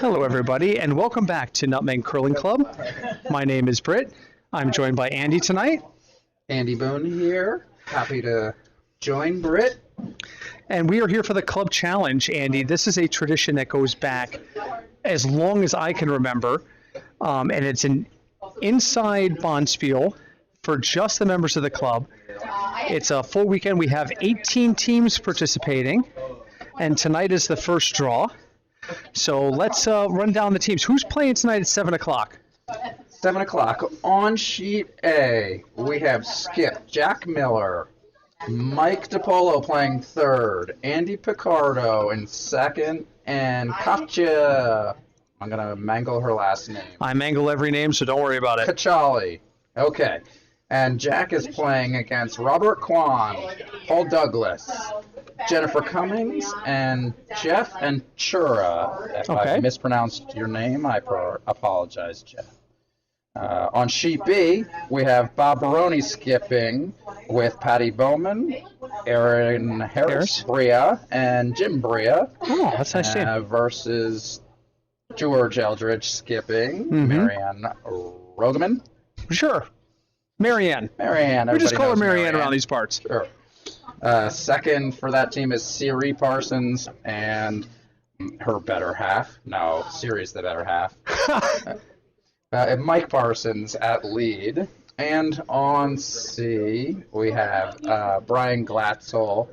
Hello, everybody, and welcome back to Nutmeg Curling Club. My name is Britt. I'm joined by Andy tonight. Andy Boone here. Happy to join Britt. And we are here for the Club Challenge, Andy. This is a tradition that goes back as long as I can remember, and it's an inside bonspiel for just the members of the club. It's a full weekend. We have 18 teams participating, and tonight is the first draw. So let's run down the teams. Who's playing tonight at 7 o'clock? 7 o'clock. On sheet A, we have Skip, Jack Miller, Mike DiPolo playing third, Andy Picardo in second, and Katja. I'm going to mangle her last name. I mangle every name, so don't worry about it. Kachali. Okay. And Jack is playing against Robert Kwan, Paul Douglas, Jennifer Cummings, and Jeff and Chura. If I mispronounced your name, I apologize, Jeff. On sheet B, we have Bob Baroni skipping with Patty Bowman, Aaron Harris, Bria, and Jim Bria. Oh, that's nice team. Versus George Eldridge skipping, Marianne Rogeman. Sure. Marianne. We just call her Marianne around these parts. Sure. Second for that team is Siri Parsons and her better half. No, Siri's the better half. Mike Parsons at lead. And on C, we have Brian Glatzel.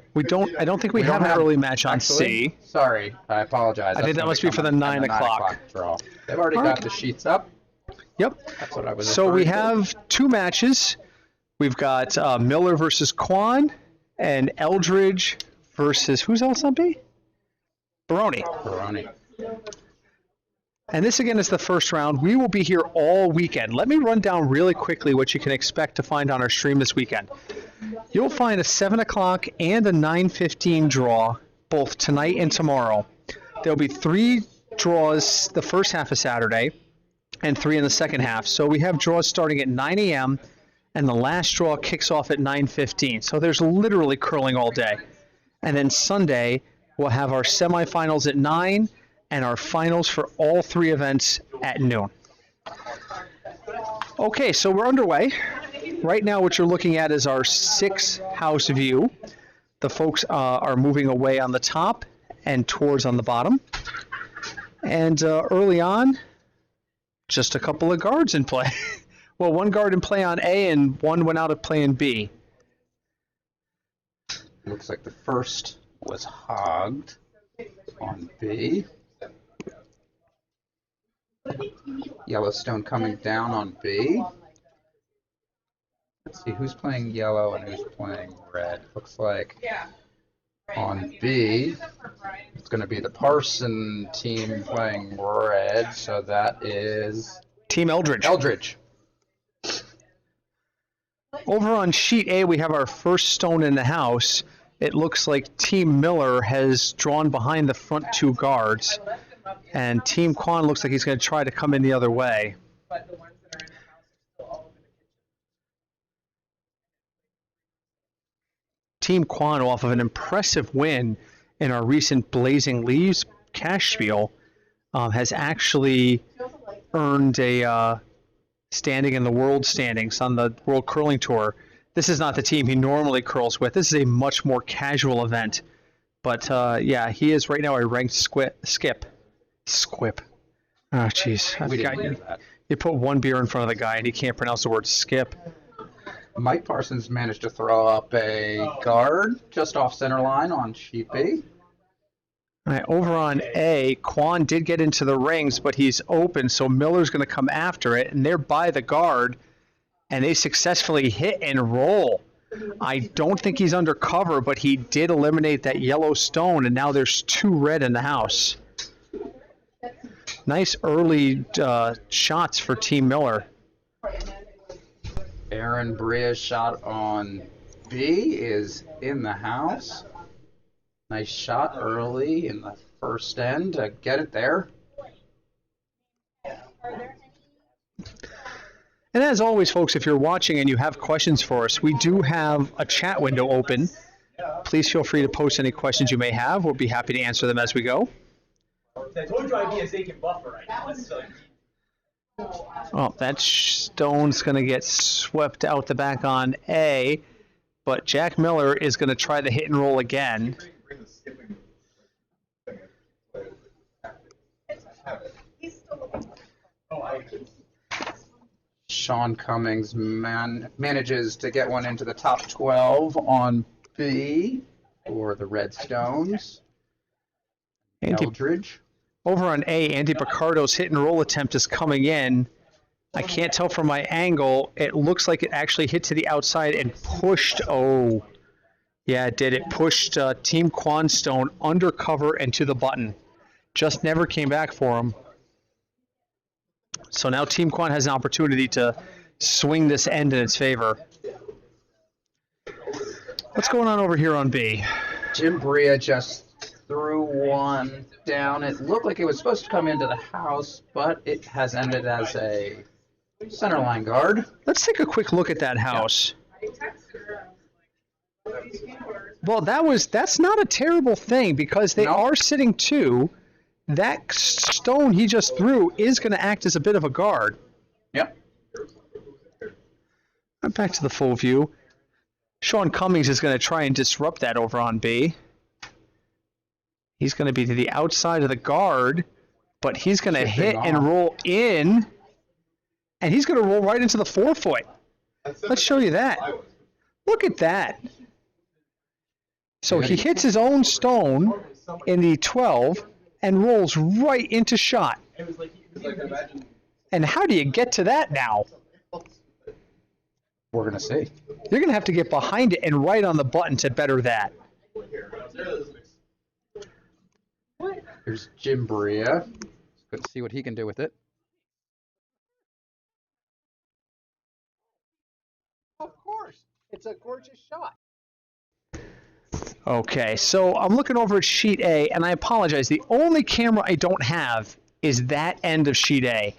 I don't think we have an early match on C. Sorry, I apologize. I think that must be for the 9 o'clock draw. They've already got the sheets up. Yep. That's what I was So we have two matches. We've got Miller versus Kwan and Eldridge versus, who's else on B? Baroni. And this again is the first round. We will be here all weekend. Let me run down really quickly what you can expect to find on our stream this weekend. You'll find a 7 o'clock and a 9:15 draw both tonight and tomorrow. There'll be 3 draws the first half of Saturday and 3 in the second half. So we have draws starting at 9 a.m. and the last draw kicks off at 9:15. So there's literally curling all day. And then Sunday, we'll have our semifinals at 9 and our finals for all 3 events at noon. Okay, so we're underway. Right now, what you're looking at is our 6-house view. The folks are moving away on the top and towards on the bottom. And early on, just a couple of guards in play. Well, one guard in play on A and one went out of play in B. Looks like the first was hogged on B. Yellowstone coming down on B. Let's see who's playing yellow and who's playing red. Looks like on B, it's going to be the Parson team playing red, so that is Team Eldridge. Over on sheet A, we have our first stone in the house. It looks like Team Miller has drawn behind the front 2 guards, and Team Kwan looks like he's going to try to come in the other way. Team Kwan, off of an impressive win in our recent Blazing Leaves cash spiel, has actually earned a standing in the world standings on the World Curling Tour. This is not the team he normally curls with. This is a much more casual event. But yeah, he is right now a ranked skip. Squip. Oh, jeez. You put one beer in front of the guy and he can't pronounce the word skip. Mike Parsons managed to throw up a guard just off center line on sheet B. All right, over on A, Kwan did get into the rings, but he's open, so Miller's going to come after it, and they're by the guard, and they successfully hit and roll. I don't think he's under cover, but he did eliminate that yellow stone, and now there's 2 red in the house. Nice early shots for Team Miller. Aaron Bria's shot on B is in the house. Nice shot early in the first end to get it there. And as always, folks, if you're watching and you have questions for us, we do have a chat window open. Please feel free to post any questions you may have. We'll be happy to answer them as we go. I told you I'd be a vacant buffer right now. So. Oh, that stone's going to get swept out the back on A, but Jack Miller is going to try the hit and roll again. Sean Cummings manages to get one into the top 12 on B for the Redstones. Eldridge. Over on A, Andy Picardo's hit and roll attempt is coming in. I can't tell from my angle. It looks like it actually hit to the outside and pushed. Oh, yeah, it did. It pushed Team Quanstone under cover and to the button. Just never came back for him. So now Team Quan has an opportunity to swing this end in its favor. What's going on over here on B? Jim Bria just threw one down. It looked like it was supposed to come into the house, but it has ended as a center line guard. Let's take a quick look at that house. Well, that's not a terrible thing because they are sitting two. That stone he just threw is going to act as a bit of a guard. Yep. Back to the full view. Sean Cummings is going to try and disrupt that over on B. He's going to be to the outside of the guard, but he's going to hit and roll in, and he's going to roll right into the 4-foot. Let's show you that. Look at that. So he hits his own stone in the 12 and rolls right into shot. And how do you get to that now? We're going to see. You're going to have to get behind it and right on the button to better that. Here's Jim Bria. Good to see what he can do with it. Of course. It's a gorgeous shot. Okay, so I'm looking over at sheet A, and I apologize. The only camera I don't have is that end of sheet A.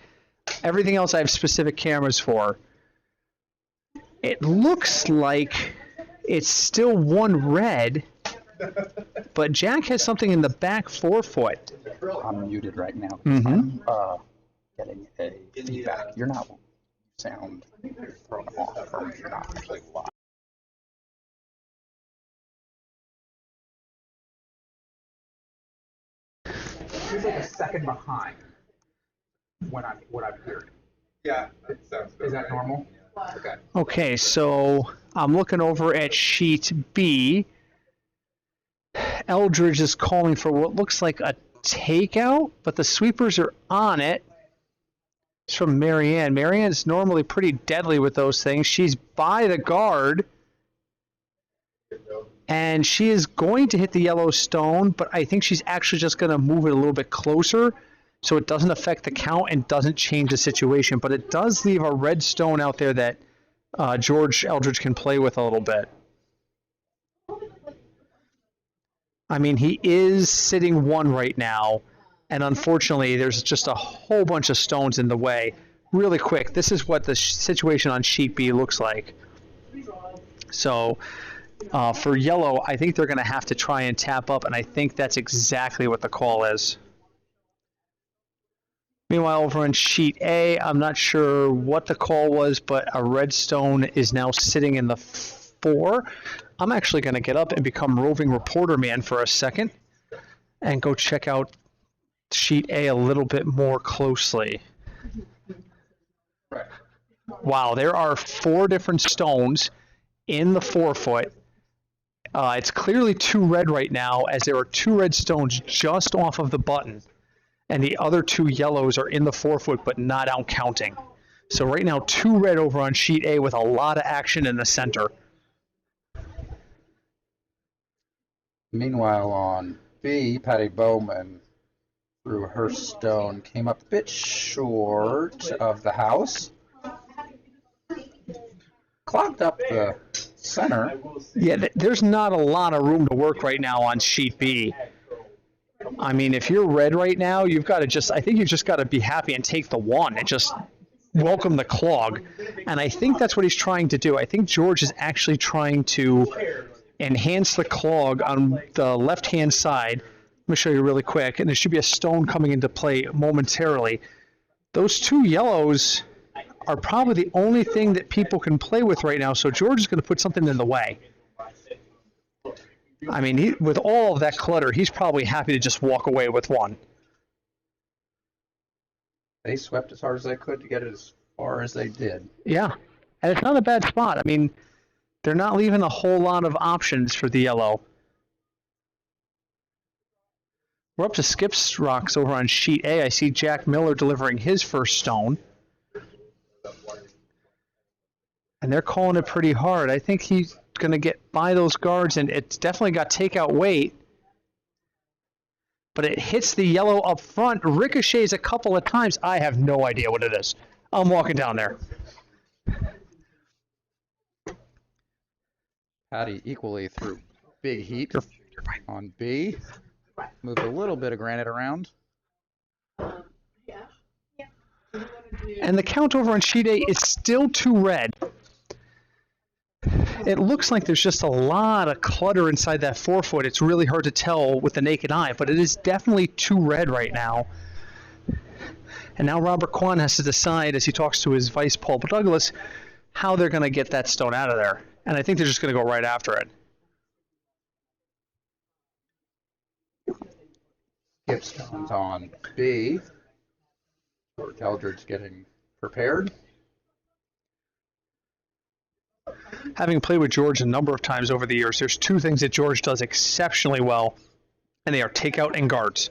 Everything else I have specific cameras for. It looks like it's still one red, but Jack has something in the back 4-foot. I'm muted right now. Mm-hmm. I'm getting a feedback. You're not sound thrown off, or you're not actually live. He's like a second behind what I'm hearing. Yeah, that sounds good. Is that normal? Okay. Okay, so I'm looking over at sheet B. Eldridge is calling for what looks like a takeout, but the sweepers are on it. It's from Marianne. Marianne's normally pretty deadly with those things. She's by the guard, and she is going to hit the yellow stone, but I think she's actually just going to move it a little bit closer so it doesn't affect the count and doesn't change the situation. But it does leave a red stone out there that George Eldridge can play with a little bit. I mean, he is sitting one right now, and unfortunately, there's just a whole bunch of stones in the way. Really quick, this is what the situation on sheet B looks like. So for yellow, I think they're going to have to try and tap up, and I think that's exactly what the call is. Meanwhile, over on sheet A, I'm not sure what the call was, but a red stone is now sitting in the 4. I'm actually going to get up and become roving reporter man for a second and go check out sheet A a little bit more closely. Wow, there are 4 different stones in the 4-foot. It's clearly 2 red right now, as there are 2 red stones just off of the button, and the other 2 yellows are in the 4-foot but not out counting. So right now 2 red over on sheet A with a lot of action in the center. Meanwhile, on B, Patty Bowman threw her stone, came up a bit short of the house, clogged up the center. Yeah, there's not a lot of room to work right now on sheet B. I mean, if you're red right now, you've got to I think you've just got to be happy and take the 1 and just welcome the clog. And I think that's what he's trying to do. I think George is actually trying to enhance the clog on the left-hand side. Let me show you really quick, and there should be a stone coming into play momentarily. Those two yellows are probably the only thing that people can play with right now, so George is going to put something in the way. I mean, with all of that clutter, he's probably happy to just walk away with one. They swept as hard as they could to get it as far as they did. Yeah, and it's not a bad spot. I mean, they're not leaving a whole lot of options for the yellow. We're up to Skip's rocks over on sheet A. I see Jack Miller delivering his first stone. And they're calling it pretty hard. I think he's going to get by those guards, and it's definitely got takeout weight. But it hits the yellow up front, ricochets a couple of times. I have no idea what it is. I'm walking down there. Patty equally threw big heat on B. Moved a little bit of granite around. And the count over on sheet A is still 2 red. It looks like there's just a lot of clutter inside that 4-foot. It's really hard to tell with the naked eye, but it is definitely 2 red right now. And now Robert Kwan has to decide, as he talks to his vice, Paul Douglas, how they're going to get that stone out of there. And I think they're just going to go right after it. Skipstone's on B. George Eldred's getting prepared. Having played with George a number of times over the years, there's 2 things that George does exceptionally well, and they are takeout and guards.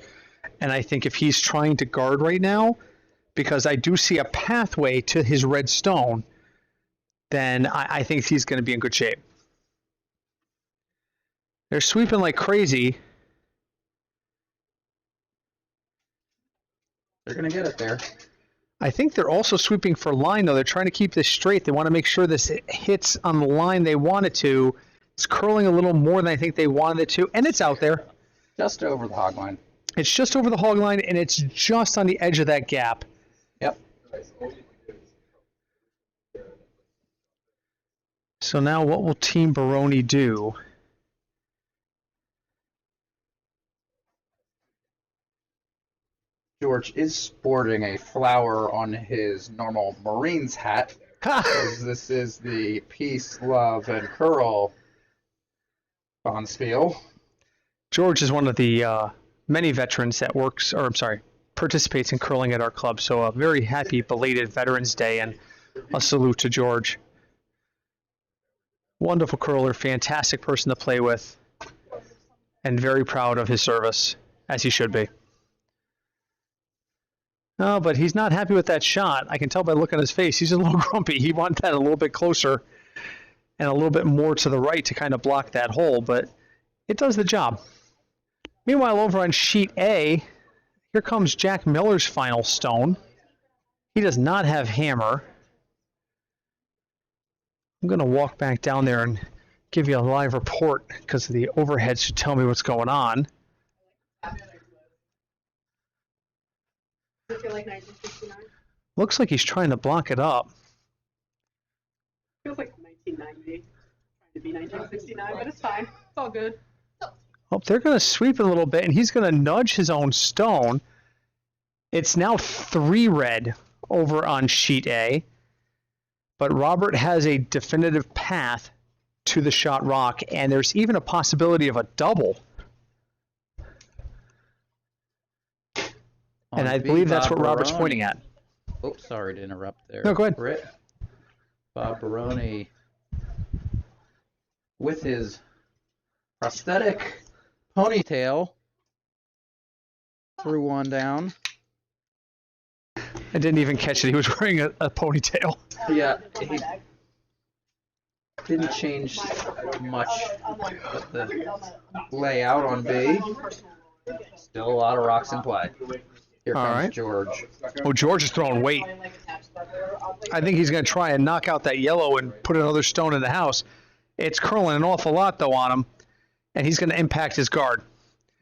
And I think if he's trying to guard right now, because I do see a pathway to his red stone, then I think he's going to be in good shape. They're sweeping like crazy. They're going to get it there. I think they're also sweeping for line, though. They're trying to keep this straight. They want to make sure this hits on the line they want it to. It's curling a little more than I think they wanted it to, and it's out there. Just over the hog line. It's just over the hog line, and it's just on the edge of that gap. Yep. So now what will Team Baroni do? George is sporting a flower on his normal Marines hat. This is the Peace, Love, and Curl bonspiel. George is one of the many veterans that participates in curling at our club. So a very happy belated Veterans Day, and a salute to George. Wonderful curler, fantastic person to play with, and very proud of his service, as he should be. No, but he's not happy with that shot. I can tell by looking at his face. He's a little grumpy. He wants that a little bit closer and a little bit more to the right to kind of block that hole, but it does the job. Meanwhile, over on sheet A, here comes Jack Miller's final stone. He does not have hammer. I'm going to walk back down there and give you a live report because the overhead should tell me what's going on. Does it feel like 1969? Looks like he's trying to block it up. Feels like 1990. Trying to be 1969, but it's fine. It's all good. Oh, they're going to sweep it a little bit, and he's going to nudge his own stone. It's now 3 red over on sheet A, but Robert has a definitive path to the shot rock, and there's even a possibility of a double. And I believe that's what Robert's pointing at. Oh, sorry to interrupt there. No, go ahead. Britt. Bob Baroni with his prosthetic ponytail threw one down. I didn't even catch it. He was wearing a ponytail. Yeah, he didn't change much with the layout on B. Still a lot of rocks in play. Here comes George. Oh, George is throwing weight. I think he's going to try and knock out that yellow and put another stone in the house. It's curling an awful lot, though, on him, and he's going to impact his guard.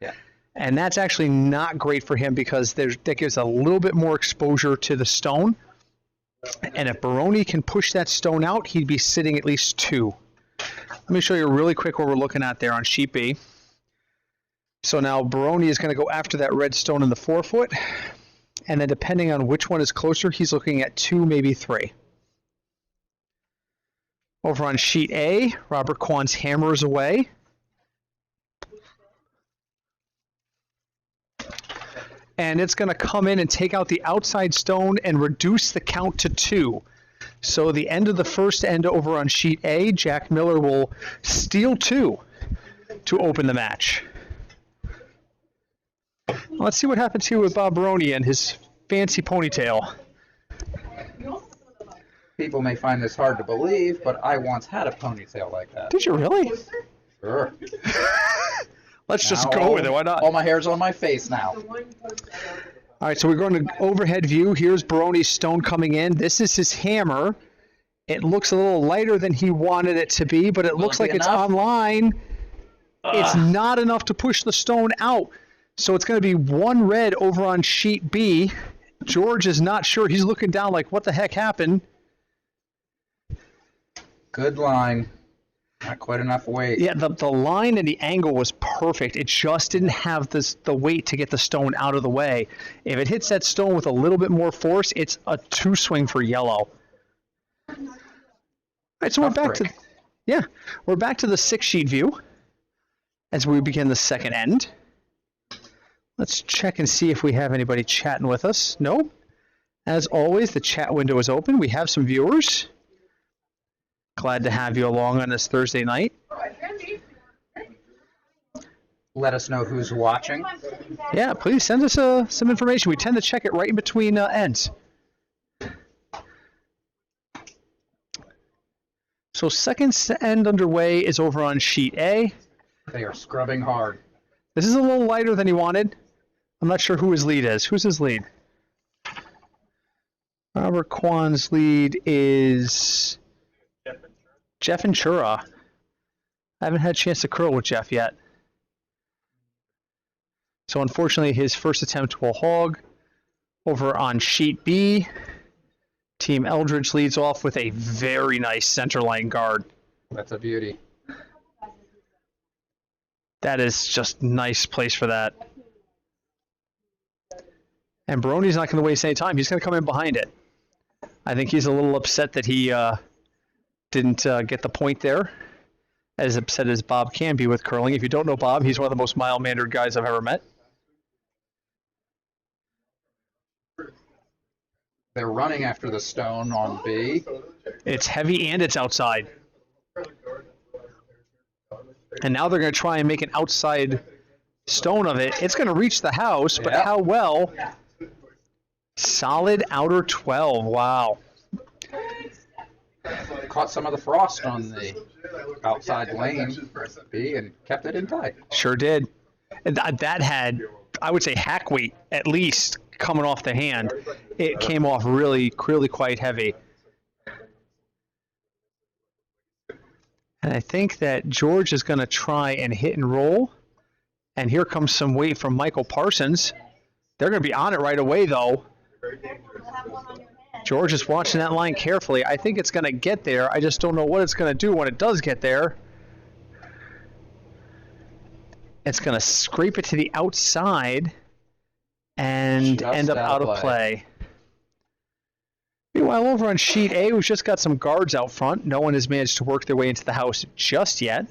Yeah. And that's actually not great for him because that gives a little bit more exposure to the stone. And if Baroni can push that stone out, he'd be sitting at least 2. Let me show you really quick what we're looking at there on sheet B. So now Baroni is going to go after that red stone in the 4-foot. And then depending on which one is closer, he's looking at 2, maybe 3. Over on sheet A, Robert Kwan's hammer is away. And it's going to come in and take out the outside stone and reduce the count to 2. So the end of the first end over on sheet A, Jack Miller will steal 2 to open the match. Let's see what happens here with Bob Baroni and his fancy ponytail. People may find this hard to believe, but I once had a ponytail like that. Did you really? Sure. Let's just Now go with it. Why not? All my hair's on my face now. All right, so we're going to overhead view. Here's Baroni's stone coming in. This is his hammer. It looks a little lighter than he wanted it to be, but it looks like it's online. It's not enough to push the stone out. So it's going to be 1 red over on sheet B. George is not sure. He's looking down like, what the heck happened? Good line. Not quite enough weight. Yeah, the line and the angle was perfect. It just didn't have the weight to get the stone out of the way. If it hits that stone with a little bit more force, it's a 2 swing for yellow. All right, so we're back to the 6 sheet view as we begin the second end. Let's check and see if we have anybody chatting with us. No. As always, the chat window is open. We have some viewers. Glad to have you along on this Thursday night. Let us know who's watching. Yeah, please send us some information. We tend to check it right in between ends. So second end underway is over on sheet A. They are scrubbing hard. This is a little lighter than he wanted. I'm not sure who his lead is. Who's his lead? Robert Kwan's lead is Jeff Ventura. I haven't had a chance to curl with Jeff yet. So unfortunately, his first attempt will hog. Over on sheet B, Team Eldridge leads off with a very nice center line guard. That's a beauty. That is just nice place for that. And Baroni's not going to waste any time. He's going to come in behind it. I think he's a little upset that he didn't get the point there. As upset as Bob can be with curling. If you don't know Bob, he's one of the most mild-mannered guys I've ever met. They're running after the stone on B. It's heavy and it's outside. And now they're going to try and make an outside stone of it. It's going to reach the house, but how well? Solid outer 12. Wow. Caught some of the frost on the outside lane B and kept it in tight. Sure did. And that had, I would say, hack weight at least coming off the hand. It came off really quite heavy. And I think that George is going to try and hit and roll. And here comes some weight from Michael Parsons. They're going to be on it right away, though. George is watching that line carefully. I think it's going to get there. I just don't know what it's going to do when it does get there. It's going to scrape it to the outside and end up out of play. Meanwhile, over on sheet A, we've just got some guards out front. No one has managed to work their way into the house just yet.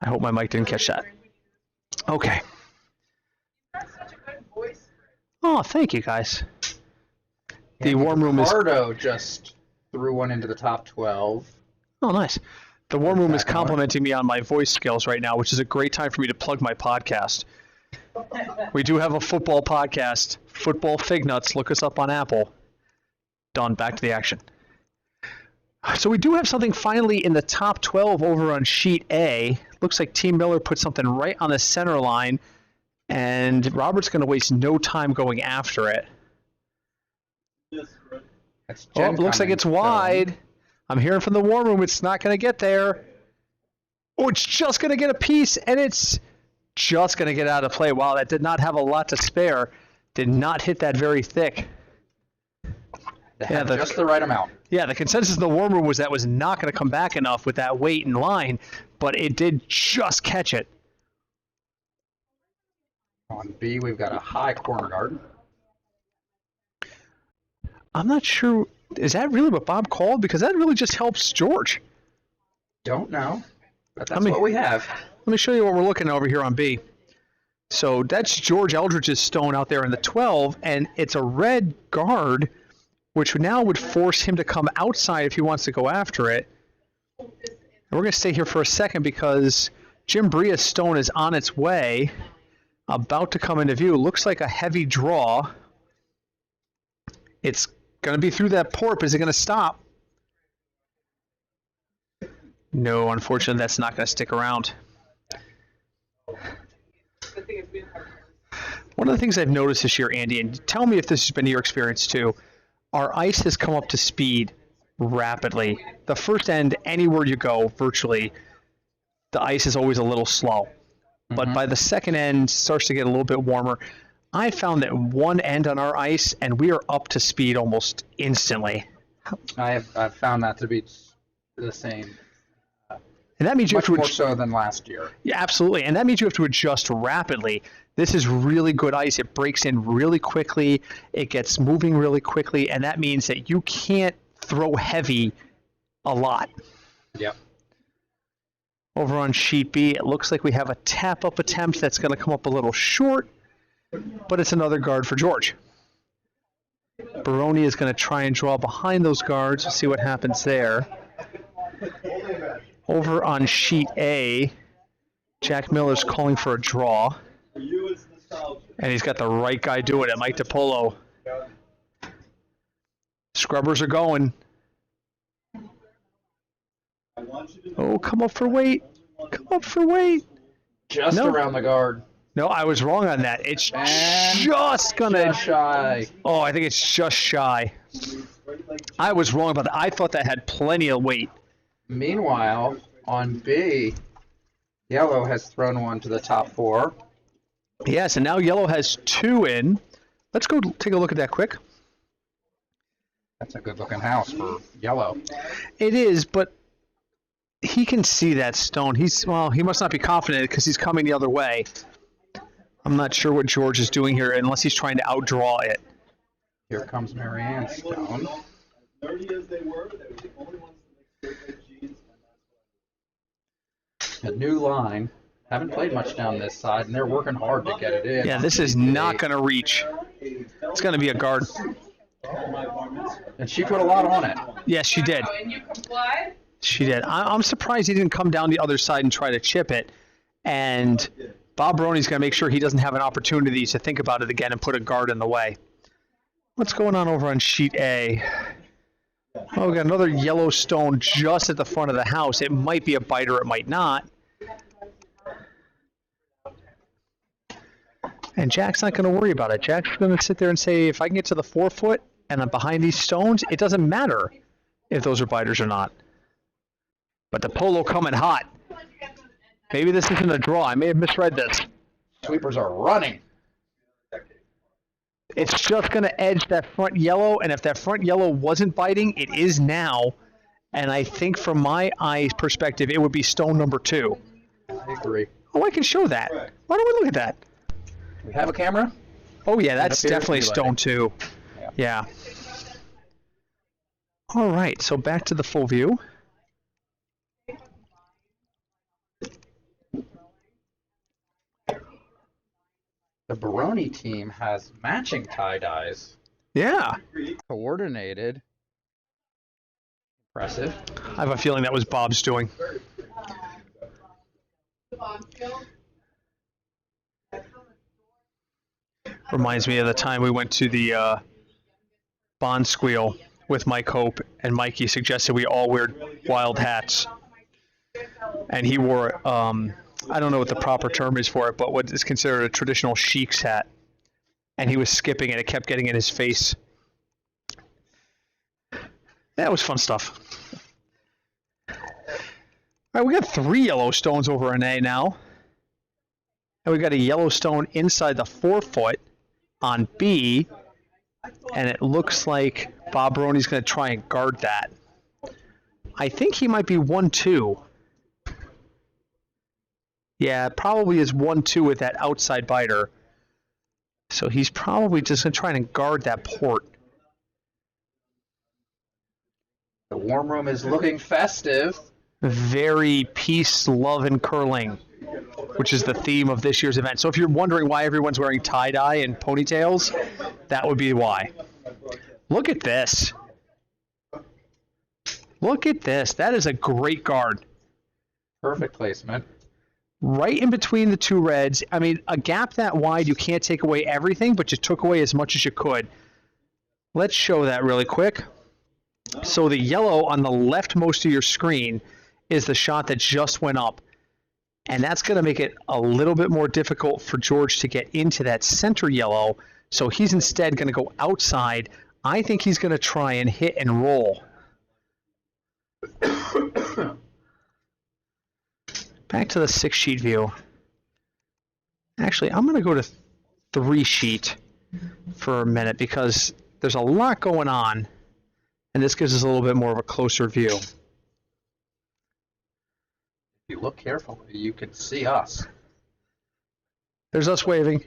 I hope my mic didn't catch that. Okay. Oh, thank you, guys. The warm room is... Ricardo just threw one into the top 12. Oh, nice. The warm room is complimenting me on my voice skills right now, which is a great time for me to plug my podcast. We do have a football podcast, Football Fig Nuts. Look us up on Apple. Done. Back to the action. So we do have something finally in the top 12 over on sheet A. Looks like Team Miller put something right on the center line, and Robert's going to waste no time going after it. Oh, looks like it's wide. I'm hearing from the war room it's not going to get there. Oh, it's just going to get a piece, and it's just going to get out of play. Wow, that did not have a lot to spare. Did not hit that very thick. They had just the right amount. Yeah, the consensus in the warm room was that was not going to come back enough with that weight in line, but it did just catch it. On B, we've got a high corner guard. I'm not sure. Is that really what Bob called? Because that really just helps George. Don't know, but that's what we have. Let me show you what we're looking at over here on B. So that's George Eldridge's stone out there in the 12, and it's a red guard, which now would force him to come outside if he wants to go after it. And we're going to stay here for a second because Jim Bria's stone is on its way, about to come into view. Looks like a heavy draw. It's going to be through that porp. Is it going to stop? No, unfortunately, that's not going to stick around. One of the things I've noticed this year, Andy, and tell me if this has been your experience too, our ice has come up to speed rapidly. The first end, anywhere you go, virtually, the ice is always a little slow. But by the second end, it starts to get a little bit warmer. I found that one end on our ice, and we are up to speed almost instantly. I've found that to be the same. And that means you Much have to more so than last year. Yeah, absolutely. And that means you have to adjust rapidly. This is really good ice. It breaks in really quickly. It gets moving really quickly. And that means that you can't throw heavy a lot. Yep. Over on sheet B, it looks like we have a tap-up attempt that's going to come up a little short, but it's another guard for George. Baroni is going to try and draw behind those guards to see what happens there. Over on sheet A, Jack Miller's calling for a draw. And he's got the right guy doing it, Mike DiPolo. Scrubbers are going. Oh, come up for weight. Come up for weight. Just around the guard. No, I was wrong on that. It's And just going to... Just shy. Oh, I think it's just shy. I was wrong about that. I thought that had plenty of weight. Meanwhile, on B, Yellow has thrown one to the top 4. Yes, and now Yellow has 2 in. Let's go take a look at that quick. That's a good-looking house for Yellow. It is, but he can see that stone. He must not be confident because he's coming the other way. I'm not sure what George is doing here unless he's trying to outdraw it. Here comes Marianne's stone. A new line. Haven't played much down this side, and they're working hard to get it in. Yeah, this is not going to reach. It's going to be a guard. And she put a lot on it. Yes, she did. She did. I'm surprised he didn't come down the other side and try to chip it. And Bob Baroni's going to make sure he doesn't have an opportunity to think about it again and put a guard in the way. What's going on over on sheet A? Oh, we got another yellow stone just at the front of the house. It might be a biter, it might not. And Jack's not going to worry about it. Jack's going to sit there and say, if I can get to the 4 foot and I'm behind these stones, it doesn't matter if those are biters or not. But the polo coming hot. Maybe this isn't a draw. I may have misread this. Sweepers are running. It's just going to edge that front yellow, and if that front yellow wasn't biting, it is now. And I think from my eye perspective, it would be stone number 2. I agree. Oh, I can show that. Why don't we look at that? We have a camera? Oh, yeah, that's appears definitely to be stone 2. Yeah. All right, so back to the full view. The Baroni team has matching tie-dyes. Yeah. Coordinated. Impressive. I have a feeling that was Bob's doing. Reminds me of the time we went to the Bond Squeal with Mike Hope, and Mikey suggested we all wear wild hats. And he wore, I don't know what the proper term is for it, but what is considered a traditional sheik's hat. And he was skipping and it kept getting in his face. That was fun stuff. All right, we got 3 yellow stones over an A now. And we got a yellow stone inside the 4-foot on B. And it looks like Bob Baroni's going to try and guard that. I think he might be 1-2. Yeah, it probably is 1-2 with that outside biter. So he's probably just going to try and guard that port. The warm room is looking festive. Very peace, love, and curling, which is the theme of this year's event. So if you're wondering why everyone's wearing tie-dye and ponytails, that would be why. Look at this. Look at this. That is a great guard. Perfect placement. Right in between the 2 reds. I mean, a gap that wide, you can't take away everything, but you took away as much as you could. Let's show that really quick. So the yellow on the leftmost of your screen is the shot that just went up. And that's going to make it a little bit more difficult for George to get into that center yellow. So he's instead going to go outside. I think he's going to try and hit and roll. Back to the 6-sheet view. Actually, I'm going to go to 3-sheet for a minute because there's a lot going on. And this gives us a little bit more of a closer view. If you look carefully, you can see us. There's us waving.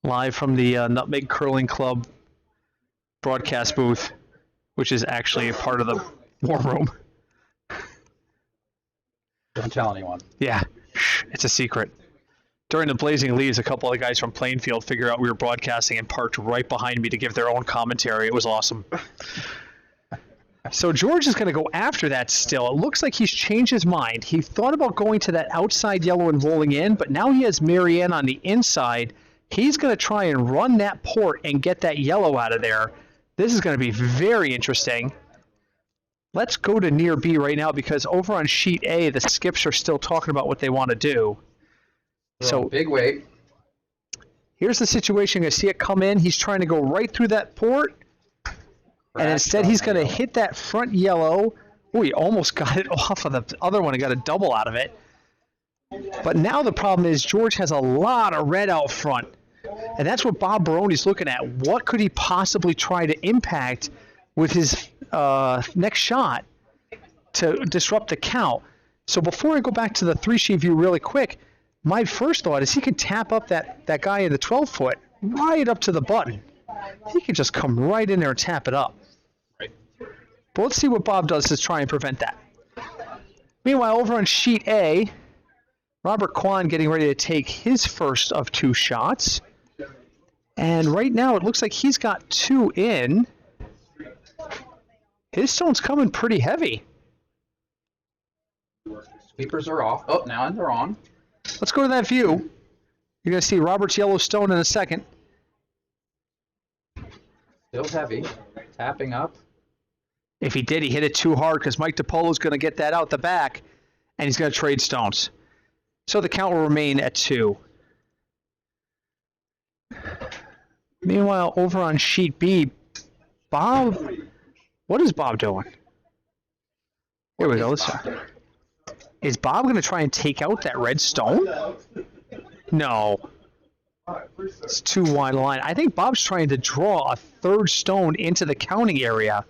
Live from the Nutmeg Curling Club broadcast booth, which is actually a part of the warm room. Don't tell anyone. Yeah, it's a secret. During the Blazing Leaves, a couple of guys from Plainfield figured out we were broadcasting and parked right behind me to give their own commentary. It was awesome. So George is going to go after that still. It looks like he's changed his mind. He thought about going to that outside yellow and rolling in, but now he has Marianne on the inside. He's going to try and run that port and get that yellow out of there. This is going to be very interesting. Let's go to near B right now because over on sheet A, the skips are still talking about what they want to do. So big weight. Here's the situation. I see it come in. He's trying to go right through that port. And instead, he's going to hit that front yellow. Oh, he almost got it off of the other one and got a double out of it. But now the problem is George has a lot of red out front. And that's what Bob Baroni's looking at. What could he possibly try to impact with his next shot to disrupt the count? So before I go back to the 3-sheet view really quick, my first thought is he could tap up that guy in the 12-foot right up to the button. He could just come right in there and tap it up. Right. But let's see what Bob does to try and prevent that. Meanwhile, over on sheet A, Robert Kwan getting ready to take his first of 2 shots. And right now it looks like he's got 2 in. His stone's coming pretty heavy. Sweepers are off. Oh, now they're on. Let's go to that view. You're going to see Robert's yellow stone in a second. Still heavy. Tapping up. If he did, he hit it too hard because Mike DiPolo's going to get that out the back, and he's going to trade stones. So the count will remain at 2. Meanwhile, over on sheet B, Bob, what is Bob doing? Here we go. Let's Is Bob going to try and take out that red stone? No. It's too wide a line. I think Bob's trying to draw a 3rd stone into the counting area.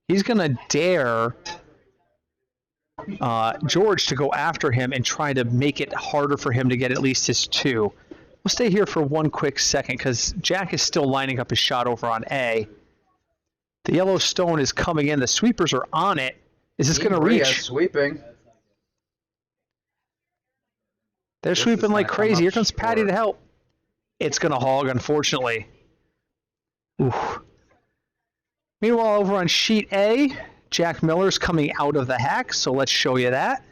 He's going to dare George to go after him and try to make it harder for him to get at least his 2. We'll stay here for one quick second because Jack is still lining up his shot over on A. The yellow stone is coming in. The sweepers are on it. Is this going to reach? Sweeping. They're sweeping like crazy. Here comes Patty to help. It's going to hog, unfortunately. Oof. Meanwhile, over on sheet A, Jack Miller's coming out of the hack, so let's show you that.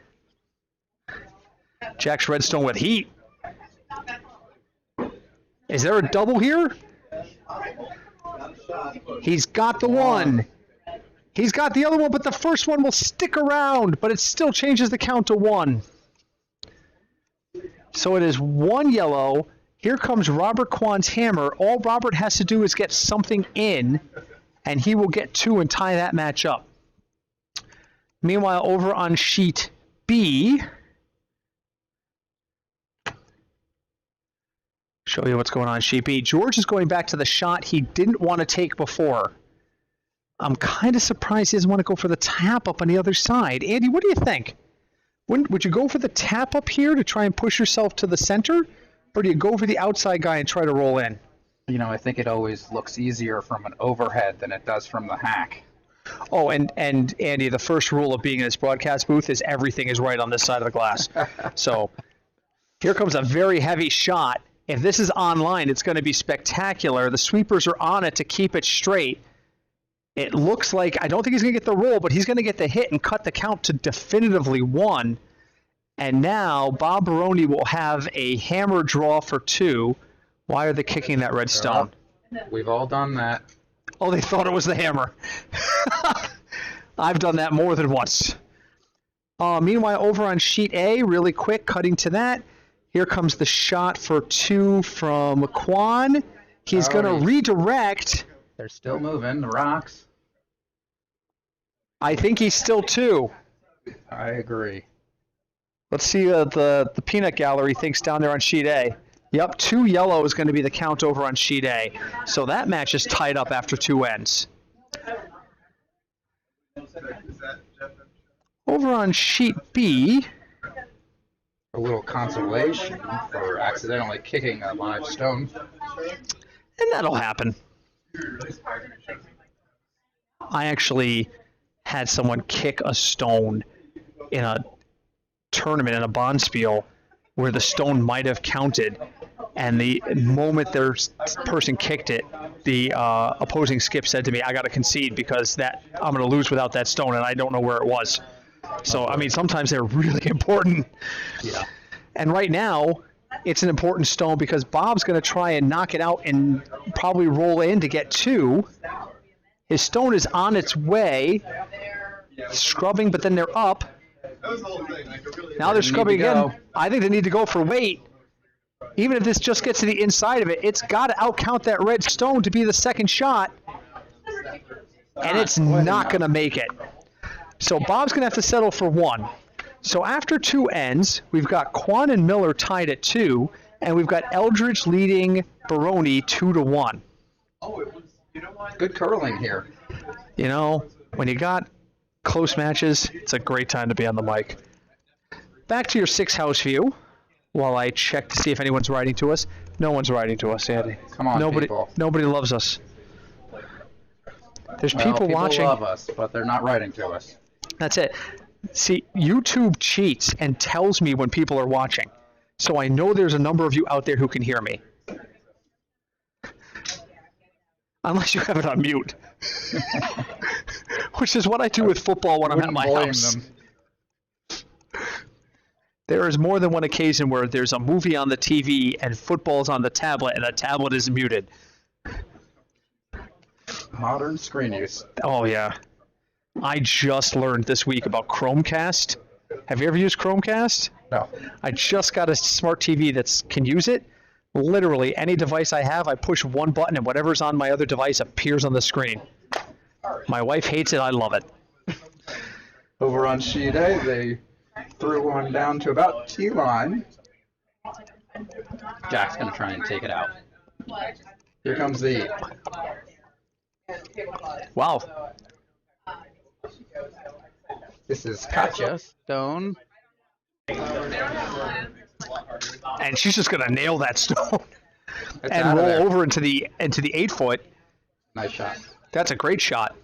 Jack's redstone with heat. Is there a double here? He's got the one. He's got the other one, but the first one will stick around, but it still changes the count to 1. So it is 1 yellow. Here comes Robert Kwan's hammer. All Robert has to do is get something in, and he will get 2 and tie that match up. Meanwhile, over on sheet B, show you what's going on sheet B. George is going back to the shot he didn't want to take before. I'm kind of surprised he doesn't want to go for the tap up on the other side. Andy, what do you think? Would you go for the tap up here to try and push yourself to the center? Or do you go for the outside guy and try to roll in? You know, I think it always looks easier from an overhead than it does from the hack. Oh, and Andy, the first rule of being in this broadcast booth is everything is right on this side of the glass. So here comes a very heavy shot. If this is online, it's going to be spectacular. The sweepers are on it to keep it straight. It looks like, I don't think he's going to get the roll, but he's going to get the hit and cut the count to definitively 1. And now Bob Baroni will have a hammer draw for 2. Why are they kicking that red stone? We've all done that. Oh, they thought it was the hammer. I've done that more than once. Meanwhile, over on sheet A, really quick, cutting to that. Here comes the shot for 2 from Kwon. He's going to redirect. They're still moving, the rocks. I think he's still 2. I agree. Let's see the peanut gallery thinks down there on sheet A. Yep, 2 yellow is going to be the count over on sheet A. So that match is tied up after 2 ends. Over on sheet B. A little consolation for accidentally kicking a live stone. And that'll happen. I actually had someone kick a stone in a tournament in a bonspiel where the stone might have counted, and the moment their person kicked it, the opposing skip said to me, I got to concede because I'm going to lose without that stone, and I don't know where it was. So, I mean, sometimes they're really important. Yeah. And right now, it's an important stone because Bob's going to try and knock it out and probably roll in to get 2. His stone is on its way, scrubbing, but then they're up. Now they're scrubbing again. I think they need to go for weight. Even if this just gets to the inside of it, it's got to outcount that red stone to be the second shot. And it's not going to make it. So Bob's going to have to settle for 1. So after 2 ends, we've got Kwon and Miller tied at 2, and we've got Eldridge leading Baroni 2-1. Good curling here. You know, when you got close matches, it's a great time to be on the mic. Back to your 6-house view while I check to see if anyone's writing to us. No one's writing to us, Andy. Come on, people. Nobody loves us. There's people watching. People love us, but they're not writing to us. That's it. See, YouTube cheats and tells me when people are watching. So I know there's a number of you out there who can hear me. Unless you have it on mute. Which is what I do with football when I'm at my house. There is more than one occasion where there's a movie on the TV and football's on the tablet and the tablet is muted. Modern screen use. Oh, yeah. I just learned this week about Chromecast. Have you ever used Chromecast? No. I just got a smart TV that can use it. Literally, any device I have, I push one button and whatever's on my other device appears on the screen. My wife hates it. I love it. Over on sheet A, they threw one down to about T-line. Jack's going to try and take it out. Here comes the... Wow. This is Katya Stone. And she's just gonna nail that stone and roll over into the 8-foot. Nice shot. That's a great shot.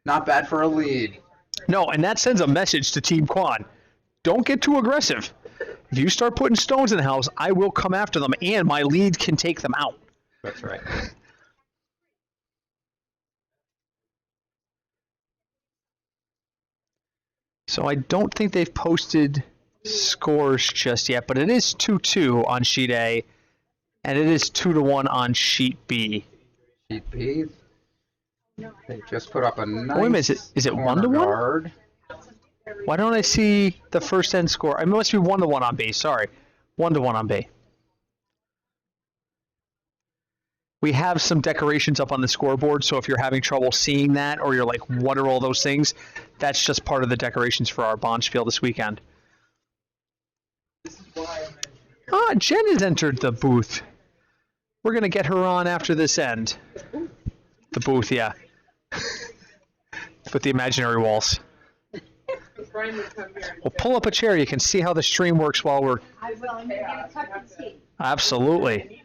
Not bad for a lead. No, and that sends a message to Team Kwon. Don't get too aggressive. If you start putting stones in the house, I will come after them, and my lead can take them out. That's right. So I don't think they've posted scores just yet, but it is 2-2 on sheet A, and it is 2-1 on sheet B. Sheet B. They just put up a nice. Wait a minute, is it 1-1? Why don't I see the first end score? It must be 1-1 on B. Sorry, 1-1 on B. We have some decorations up on the scoreboard, so if you're having trouble seeing that or you're like, what are all those things? That's just part of the decorations for our Bonspiel this weekend. Ah, Jen has entered the booth. We're going to get her on after this end. The booth, yeah. With the imaginary walls. Well, pull up a chair. You can see how the stream works while we're... I will. I'm going to get a tuck and tea. Absolutely.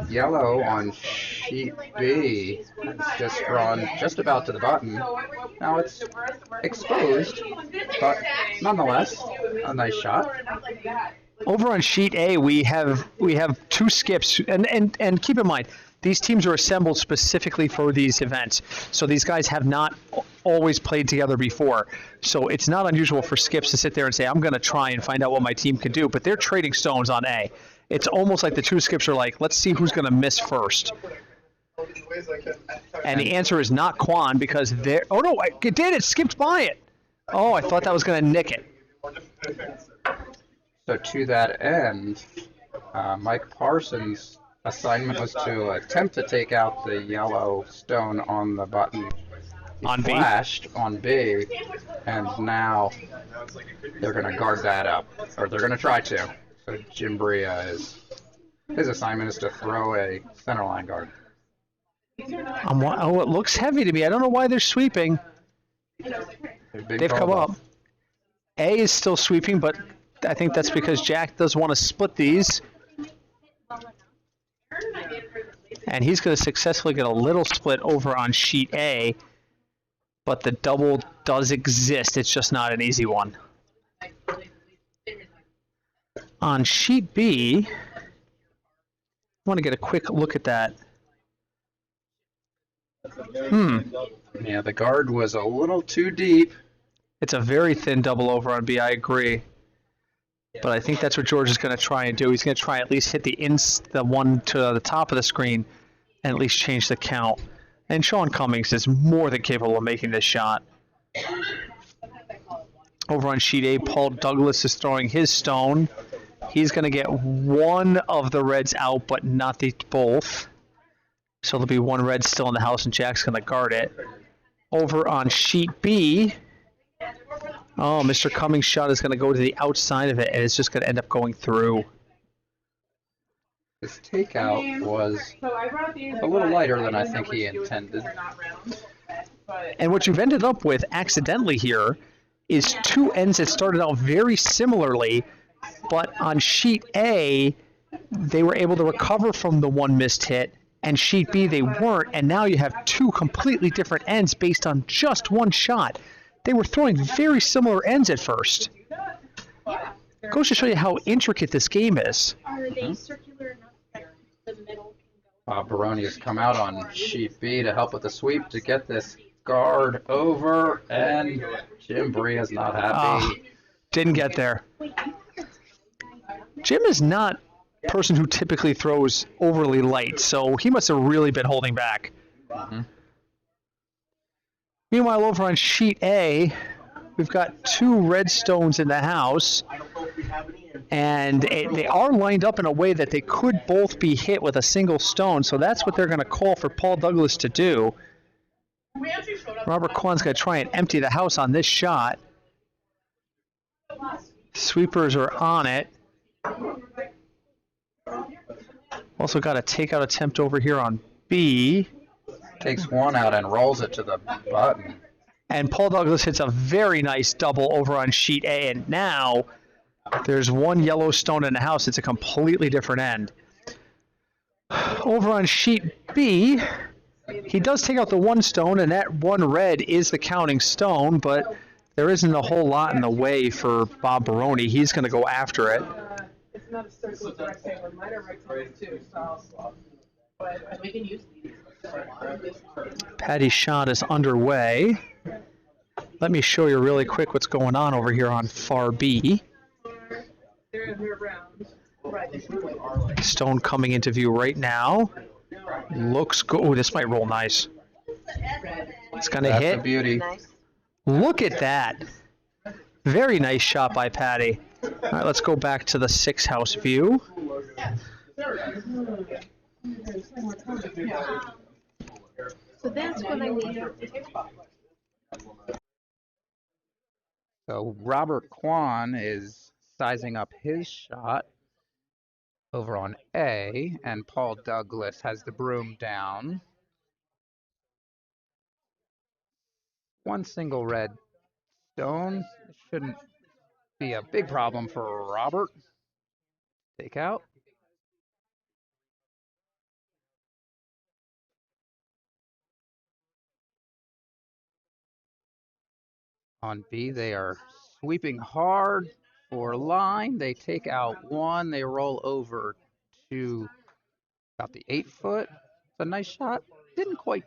Yellow on sheet B has just run just about to the button. Now it's exposed, but nonetheless, a nice shot. Over on sheet A, we have two skips, and keep in mind, these teams are assembled specifically for these events. So these guys have not always played together before. So it's not unusual for skips to sit there and say, I'm going to try and find out what my team can do. But they're trading stones on A. It's almost like the two skips are like, let's see who's going to miss first. And the answer is not Quan because they're... Oh, no, it did. It skipped by it. Oh, I thought that was going to nick it. So to that end, Mike Parsons' assignment was to attempt to take out the yellow stone on the button. He on B? Flashed on B, and now they're going to guard that up, or they're going to try to. So Jim Bria his assignment is to throw a center line guard. Oh, it looks heavy to me. I don't know why they're sweeping. They've come up. A is still sweeping, but I think that's because Jack does want to split these. And he's going to successfully get a little split over on sheet A, but the double does exist. It's just not an easy one. On sheet B, I want to get a quick look at that. Yeah, the guard was a little too deep. It's a very thin double over on B, I agree. But I think that's what George is going to try and do. He's going to try at least hit the one to the top of the screen and at least change the count. And Sean Cummings is more than capable of making this shot. Over on sheet A, Paul Douglas is throwing his stone. He's going to get one of the reds out, but not the both. So there'll be one red still in the house, and Jack's going to guard it. Over on sheet B, oh, Mr. Cummings' shot is going to go to the outside of it, and it's just going to end up going through. His takeout was a little lighter than I think he intended. And what you've ended up with accidentally here is two ends that started out very similarly, but on sheet A, they were able to recover from the one missed hit, and sheet B, they weren't, and now you have two completely different ends based on just one shot. They were throwing very similar ends at first. Goes to show you how intricate this game is. Are they circular enough that the middle can go? Bob Baroni has come out on sheet B to help with the sweep to get this guard over, and Jim Bria is not happy. Didn't get there. Jim is not a person who typically throws overly light, so he must have really been holding back. Meanwhile, over on sheet A, we've got two red stones in the house, and they are lined up in a way that they could both be hit with a single stone, so that's what they're going to call for Paul Douglas to do. Robert Quan's going to try and empty the house on this shot. Sweepers are on it. Also got a takeout attempt over here on B. Takes one out and rolls it to the button. And Paul Douglas hits a very nice double over on sheet A, and now there's one yellow stone in the house. It's a completely different end. Over on sheet B, he does take out the one stone, and that one red is the counting stone, but there isn't a whole lot in the way for Bob Baroni. He's going to go after it. It's not a circle, it's a rectangle. Mine are rectangles too, so. But we can use these. Patty's shot is underway. Let me show you really quick what's going on over here on far B. They're round. Stone coming into view right now. Looks good. Oh, this might roll nice. It's going to hit. That's a beauty. Look at that. Very nice shot by Patty. All right, let's go back to the six house view. So that's what I need. So Robert Kwan is sizing up his shot over on A, and Paul Douglas has the broom down. One single red stone. Shouldn't be a big problem for Robert. Take out. On B, they are sweeping hard for line. They take out one. They roll over to about the 8-foot. It's a nice shot. Didn't quite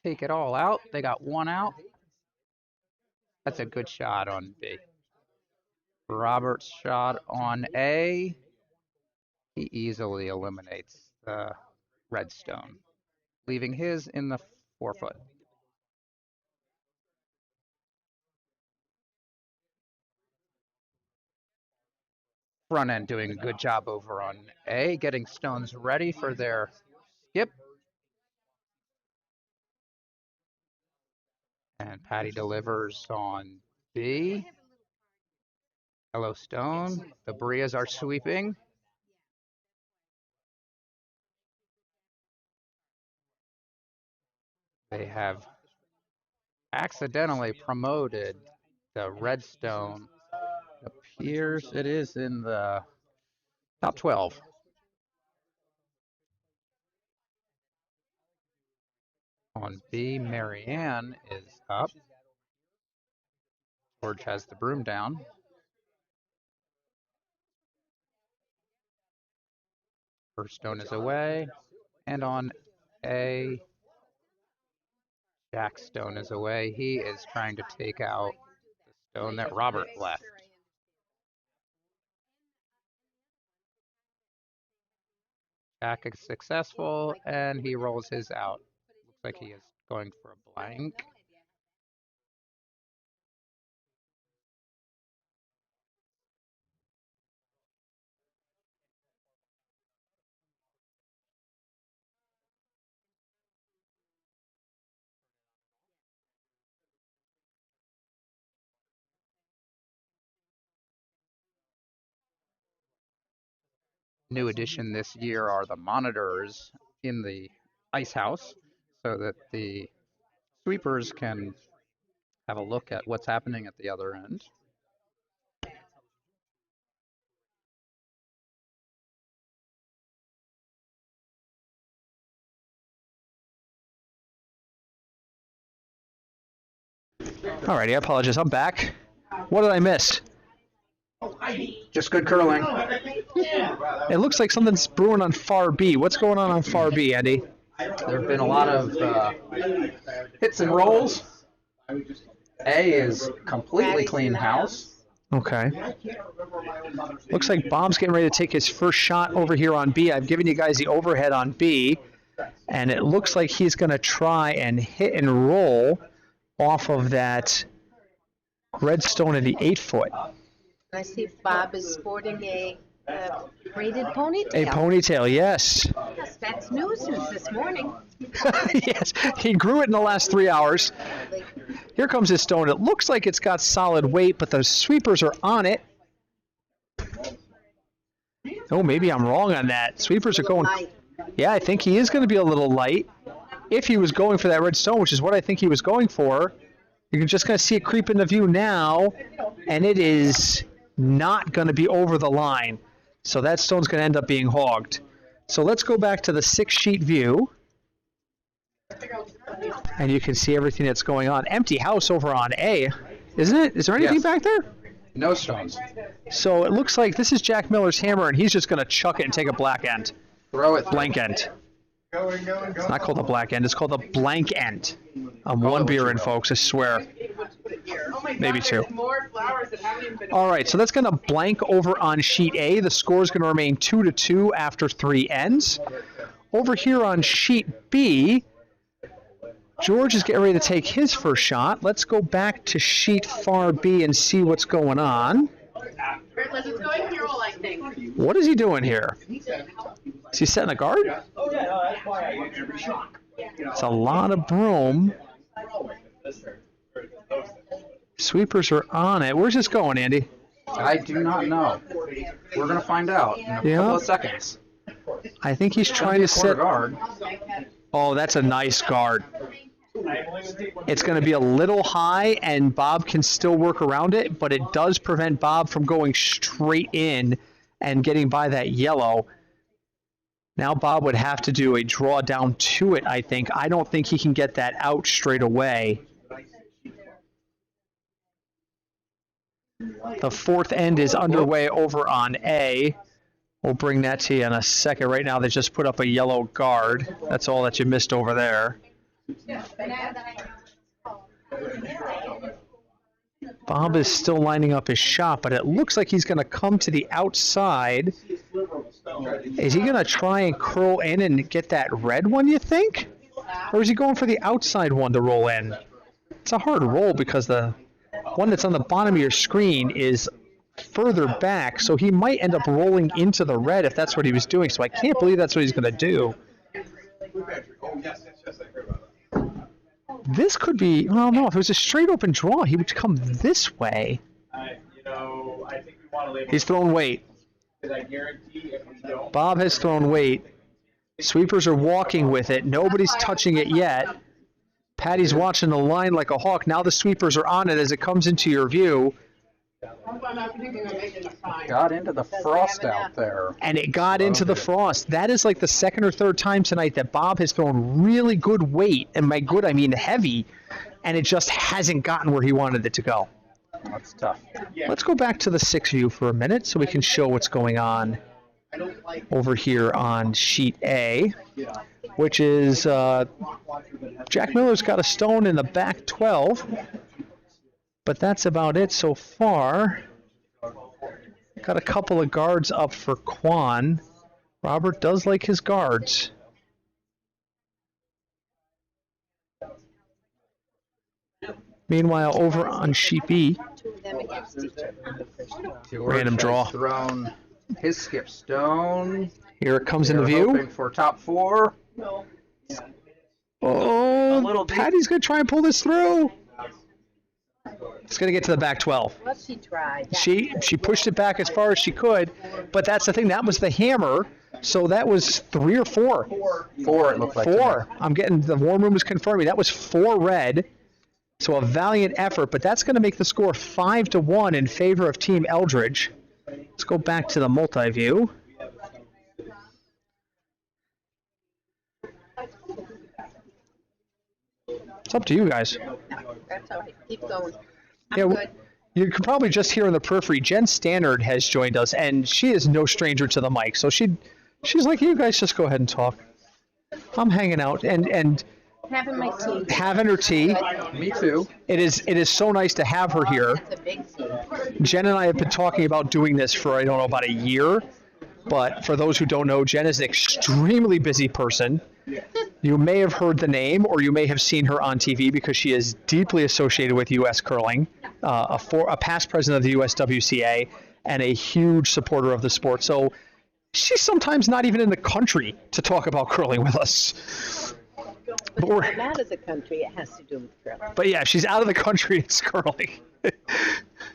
take it all out. They got one out. That's a good shot on B. Robert's shot on A. He easily eliminates the red stone, leaving his in the 4-foot. Front end doing a good job over on A, getting stones ready for their skip. And Patty delivers on B. Hello, stone. The Brias are sweeping. They have accidentally promoted the red stone. Appears it is in the top 12. On B, Marianne is up. George has the broom down. First stone is away. And on A, Jack's stone is away. He is trying to take out the stone that Robert left. Jack is successful, and he rolls his out. Looks like he is going for a blank. New addition this year are the monitors in the ice house so that the sweepers can have a look at what's happening at the other end. Alrighty, I apologize. I'm back. What did I miss? Just good curling. It looks like something's brewing on far B. What's going on far B, Andy? There have been a lot of hits and rolls. A is completely clean house. Okay. Looks like Bob's getting ready to take his first shot over here on B. I've given you guys the overhead on B, and it looks like he's going to try and hit and roll off of that red stone in the 8-foot. I see Bob is sporting a braided ponytail. A ponytail, yes. Yes, that's new since this morning. Yes, he grew it in the last 3 hours. Here comes his stone. It looks like it's got solid weight, but the sweepers are on it. Oh, maybe I'm wrong on that. Sweepers are going... Yeah, I think he is going to be a little light. If he was going for that red stone, which is what I think he was going for, you're just going to see it creep into view now, and it is not going to be over the line. So that stone's going to end up being hogged. So let's go back to the 6-sheet view. And you can see everything that's going on. Empty house over on A, isn't it? Is there anything back there? No stones. So it looks like this is Jack Miller's hammer, and he's just going to chuck it and take a black end. Throw it. Blank end. It's not called a black end. It's called a blank end. I'm one beer in, folks. I swear. Maybe two. All right, so that's going to blank over on sheet A. The score is going to remain 2-2 after 3 ends. Over here on sheet B, George is getting ready to take his first shot. Let's go back to sheet far B and see what's going on. What is he doing here? Is he setting a guard? Oh yeah, no, that's why I every shot. It's a lot of Brome. Sweepers are on it. Where's this going, Andy? I do not know. We're going to find out in a couple of seconds. I think he's trying to Quarter set. guard. Oh, that's a nice guard. It's going to be a little high, and Bob can still work around it, but it does prevent Bob from going straight in and getting by that yellow. Now Bob would have to do a draw down to it, I think. I don't think he can get that out straight away. The fourth end is underway over on A. We'll bring that to you in a second. Right now, they just put up a yellow guard. That's all that you missed over there. Bob is still lining up his shot, but it looks like he's going to come to the outside. Is he going to try and curl in and get that red one, you think? Or is he going for the outside one to roll in? It's a hard roll because the one that's on the bottom of your screen is further back, so he might end up rolling into the red if that's what he was doing. So I can't believe that's what he's going to do. Oh, yes, I heard about that. This could be, well, no, if it was a straight open draw, he would come this way. I think we want to label. He's thrown weight. Because I guarantee if we don't. Bob has thrown weight. Sweepers are walking with it. Nobody's touching it yet. Patty's watching the line like a hawk. Now the sweepers are on it as it comes into your view. Got into the frost out there. And it got into the frost. That is like the second or third time tonight that Bob has thrown really good weight. And by good, I mean heavy. And it just hasn't gotten where he wanted it to go. That's tough. Let's go back to the 6 view for a minute so we can show what's going on over here on sheet A, which is Jack Miller's got a stone in the back 12, but that's about it so far. Got a couple of guards up for Quan. Robert does like his guards. Meanwhile, over on sheet B, random draw. Thrown his skip stone. Here it comes into They're view. hoping for top four. Oh, Patty's going to try and pull this through. It's going to get to the back 12. Well, she tried. She pushed it back as far as she could, but that's the thing. That was the hammer, so that was 3 or 4. 4, it looked like. 4. I'm getting, the warm room is confirming. That was 4 red, so a valiant effort, but that's going to make the score 5-1 in favor of Team Eldridge. Let's go back to the multi-view. It's up to you guys. That's all right. Keep going. Yeah, I'm good. you can probably just hear in the periphery, Jen Stannard has joined us, and she is no stranger to the mic. So she's like, you guys just go ahead and talk. I'm hanging out and Having my tea. having her tea. Me too. It is so nice to have her here. That's a big tea. Jen and I have been talking about doing this for, I don't know, about a year. But for those who don't know, Jen is an extremely busy person. You may have heard the name, or you may have seen her on TV because she is deeply associated with U.S. curling, a past president of the USWCA, and a huge supporter of the sport. So she's sometimes not even in the country to talk about curling with us. But we're- I'm out of the country. It has to do with curling. But yeah, she's out of the country. It's curling.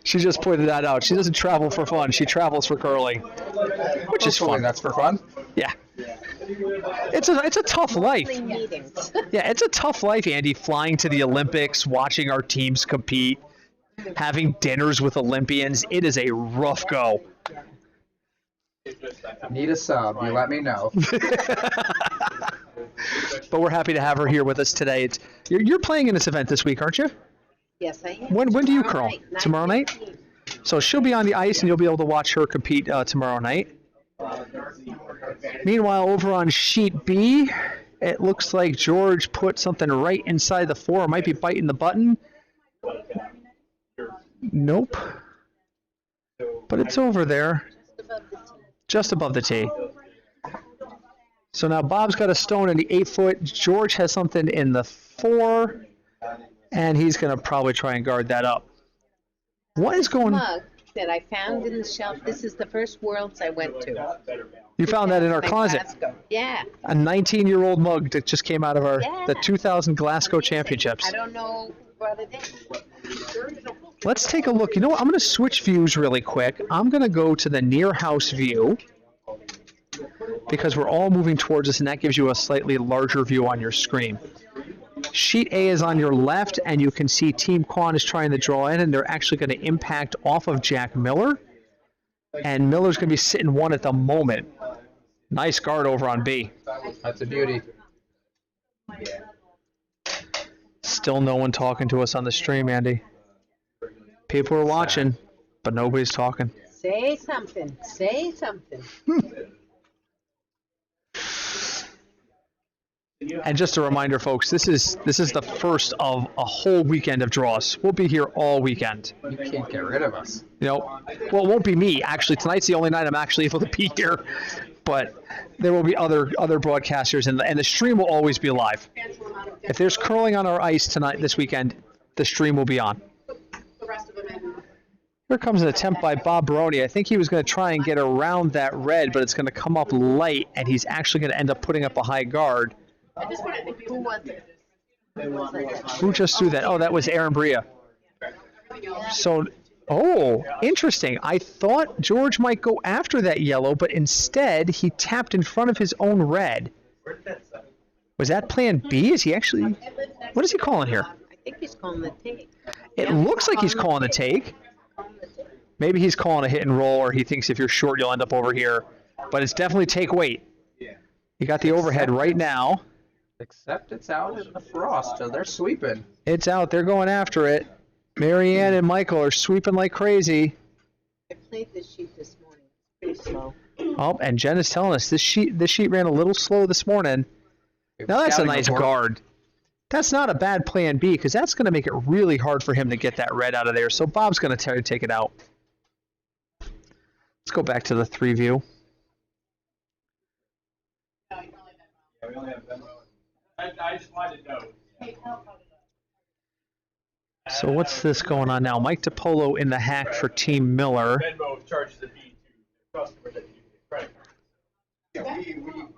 She just pointed that out. She doesn't travel for fun. She travels for curling, which is Hopefully fun. that's for fun. Yeah. It's a tough life. Meetings. Yeah, it's a tough life, Andy, flying to the Olympics, watching our teams compete, having dinners with Olympians. It is a rough go. Need a sub, you let me know. But we're happy to have her here with us today. You're playing in this event this week, aren't you? Yes, I am. When do you Tomorrow curl? night, Tomorrow night? 9:15. So she'll be on the ice, and you'll be able to watch her compete tomorrow night. Meanwhile, over on sheet B, it looks like George put something right inside the 4. Might be biting the button. Nope. But it's over there, just above the tee. So now Bob's got a stone in the 8-foot. George has something in the 4, and he's going to probably try and guard that up. What is going? Mug. that I found in the shelf. This is the first Worlds I went to. You found that in our In closet. Glasgow. Yeah. A 19-year-old mug that just came out of the 2000 Glasgow Championships. I don't know what it is. Let's take a look. You know what? I'm going to switch views really quick. I'm going to go to the near house view because we're all moving towards us, and that gives you a slightly larger view on your screen. Sheet A is on your left, and you can see Team Quan is trying to draw in, and they're actually going to impact off of Jack Miller. And Miller's going to be sitting 1 at the moment. Nice guard over on B. That's a beauty. Still no one talking to us on the stream, Andy. People are watching, but nobody's talking. Say something. Say something. And just a reminder, folks, this is the first of a whole weekend of draws. We'll be here all weekend. You can't get rid of us. You know, well, it won't be me. Actually, tonight's the only night I'm actually able to be here. But there will be other broadcasters, and the stream will always be live. If there's curling on our ice tonight, this weekend, the stream will be on. Here comes an attempt by Bob Baroni. I think he was going to try and get around that red, but it's going to come up light, and he's actually going to end up putting up a high guard. Who was it? Who just threw that? Oh, that was Aaron Bria. So, oh, interesting. I thought George might go after that yellow, but instead he tapped in front of his own red. Was that plan B? Is he actually... What is he calling here? I think he's calling the take. It looks like he's calling the take. Maybe he's calling a hit and roll, or he thinks if you're short, you'll end up over here. But it's definitely take weight. You got the overhead right now. Except it's out in the frost, so they're sweeping. It's out. They're going after it. Marianne and Michael are sweeping like crazy. I played this sheet this morning. It's pretty slow. Oh, and Jen is telling us this sheet ran a little slow this morning. Now that's a nice guard. That's not a bad plan B, because that's going to make it really hard for him to get that red out of there. So Bob's going to try to take it out. Let's go back to the 3 view. I just wanted to know. So what's this going on now? Mike DiPolo in the hack for Team Miller. Venmo charges a fee to the customer that you get credit card. Yeah,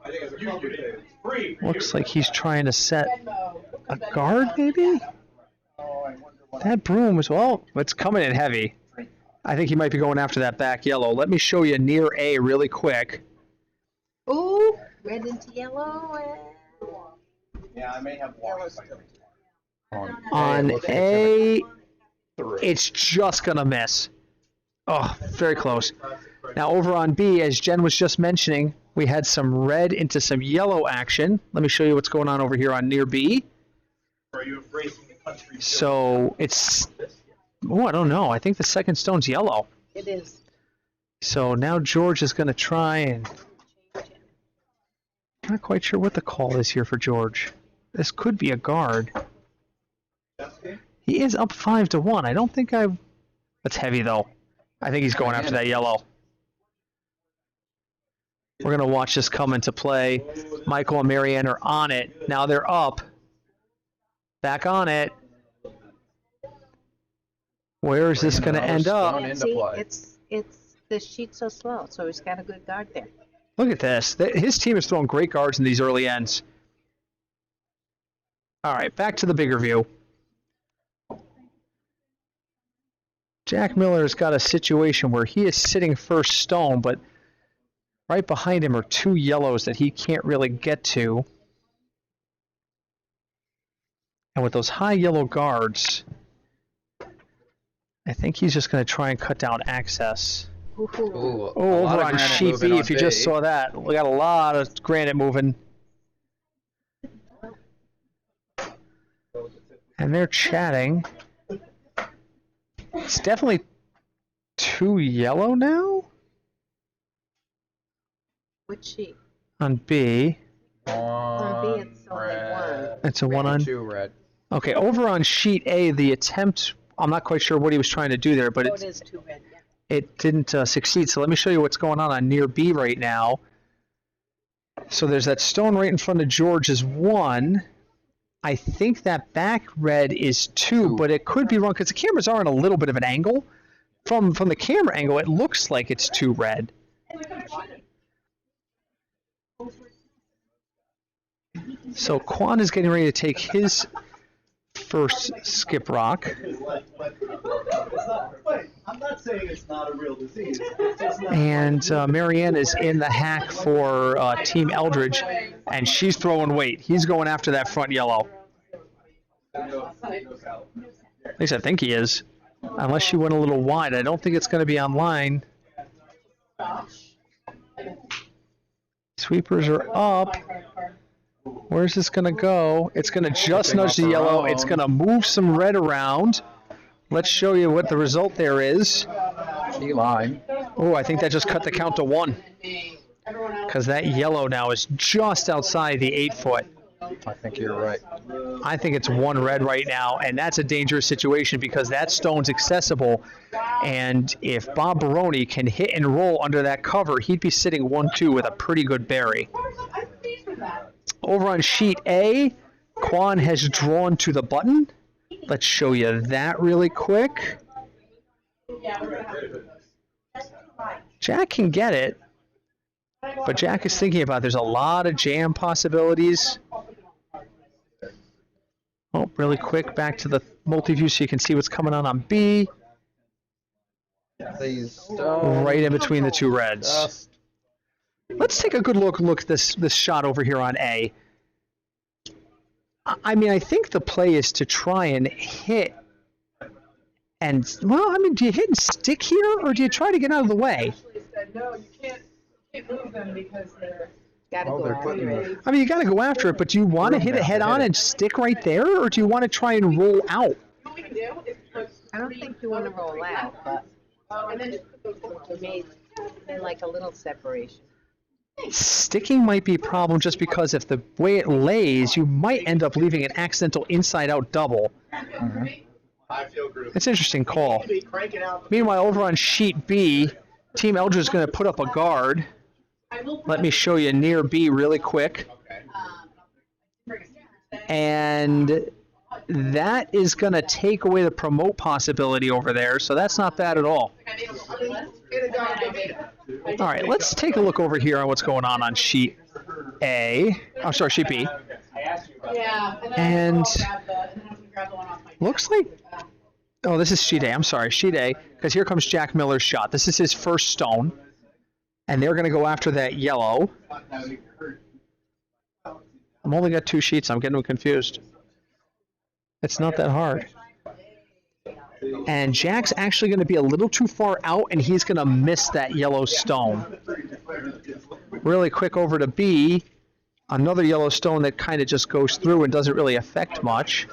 I think it's a You do it. complicated. It's free for Looks you. like he's trying to set a guard, maybe? That broom is, well, it's coming in heavy. I think he might be going after that back yellow. Let me show you near A really quick. Ooh, red into yellow. Yeah, I may have Yellow's On On looks like A, through. it's just going to miss. Oh, very close. Now over on B, as Jen was just mentioning, we had some red into some yellow action. Let me show you what's going on over here on near B. Are you embracing the country? So it's, oh, I don't know. I think the second stone's yellow. It is. So now George is going to try and... I'm not quite sure what the call is here for George. This could be a guard. He is up 5-1. I don't think I've... That's heavy, though. I think he's going after that yellow. We're going to watch this come into play. Michael and Marianne are on it. Now they're up. Back on it. Where is this going to end up? Into See, play. it's the sheet's so slow, so he's got a good guard there. Look at this. His team is throwing great guards in these early ends. All right, back to the bigger view. Jack Miller's got a situation where he is sitting first stone, but right behind him are 2 yellows that he can't really get to. And with those high yellow guards, I think he's just going to try and cut down access. Ooh. Ooh, a Oh, lot over of on granite sheet moving B, on if you just B. saw that. We got a lot of granite moving. And they're chatting. It's definitely 2 yellow now Which sheet? on B. On B, it's only red. one. It's a 1 on. 2 red. Okay, over on sheet A, the attempt, I'm not quite sure what he was trying to do there, but Oh, it it, is 2 red, yeah. it didn't succeed. So let me show you what's going on near B right now. So there's that stone right in front of George is 1. I think that back red is 2, but it could be wrong because the cameras are in a little bit of an angle. from the camera angle, it looks like it's 2 red. So Quan is getting ready to take his first skip rock. I'm not saying it's not a real disease. It's just not. And Marianne is in the hack for Team Eldridge, and she's throwing weight. He's going after that front yellow. At least I think he is. Unless she went a little wide. I don't think it's going to be online. Sweepers are up. Where's this going to go? It's going to just nudge the yellow. It's going to move some red around. Let's show you what the result there is. Line. Oh, I think that just cut the count to 1. Because that yellow now is just outside the 8-foot. I think you're right. I think it's 1 red right now, and that's a dangerous situation because that stone's accessible. And if Bob Baroni can hit and roll under that cover, he'd be sitting 1-2 with a pretty good berry. Over on sheet A, Quan has drawn to the button. Let's show you that really quick. Jack can get it, but Jack is thinking about there's a lot of jam possibilities. Oh, really quick, back to the multi-view so you can see what's coming on B. Right in between the 2 reds. Let's take a good look at this shot over here on A. I mean, I think the play is to try and hit and, well, I mean, do you hit and stick here, or do you try to get out of the way? No, you can't move them because they're... Gotta Oh, go they're after putting it. I mean, you got to go after it, but do you want to hit it head on and stick right there, or do you want to try and roll out? What we can do is put... I don't think you want to roll out, but and then just put those you made like a little separation. Sticking might be a problem just because if the way it lays, you might end up leaving an accidental inside-out double. I feel group. It's an interesting call. Be cranking out. Meanwhile, over on sheet B, Team Eldridge is going to put up a guard. Let me show you near B really quick. And that is going to take away the promote possibility over there, so that's not bad at all. All right, let's take a look over here on what's going on sheet A. I'm sorry, sheet B. And looks like, oh, this is sheet A. I'm sorry, sheet A, because here comes Jack Miller's shot. This is his first stone, and they're going to go after that yellow. I'm only got 2 sheets. I'm getting confused. It's not that hard. And Jack's actually going to be a little too far out, and he's going to miss that yellow stone. Really quick over to B. Another yellow stone that kind of just goes through and doesn't really affect much.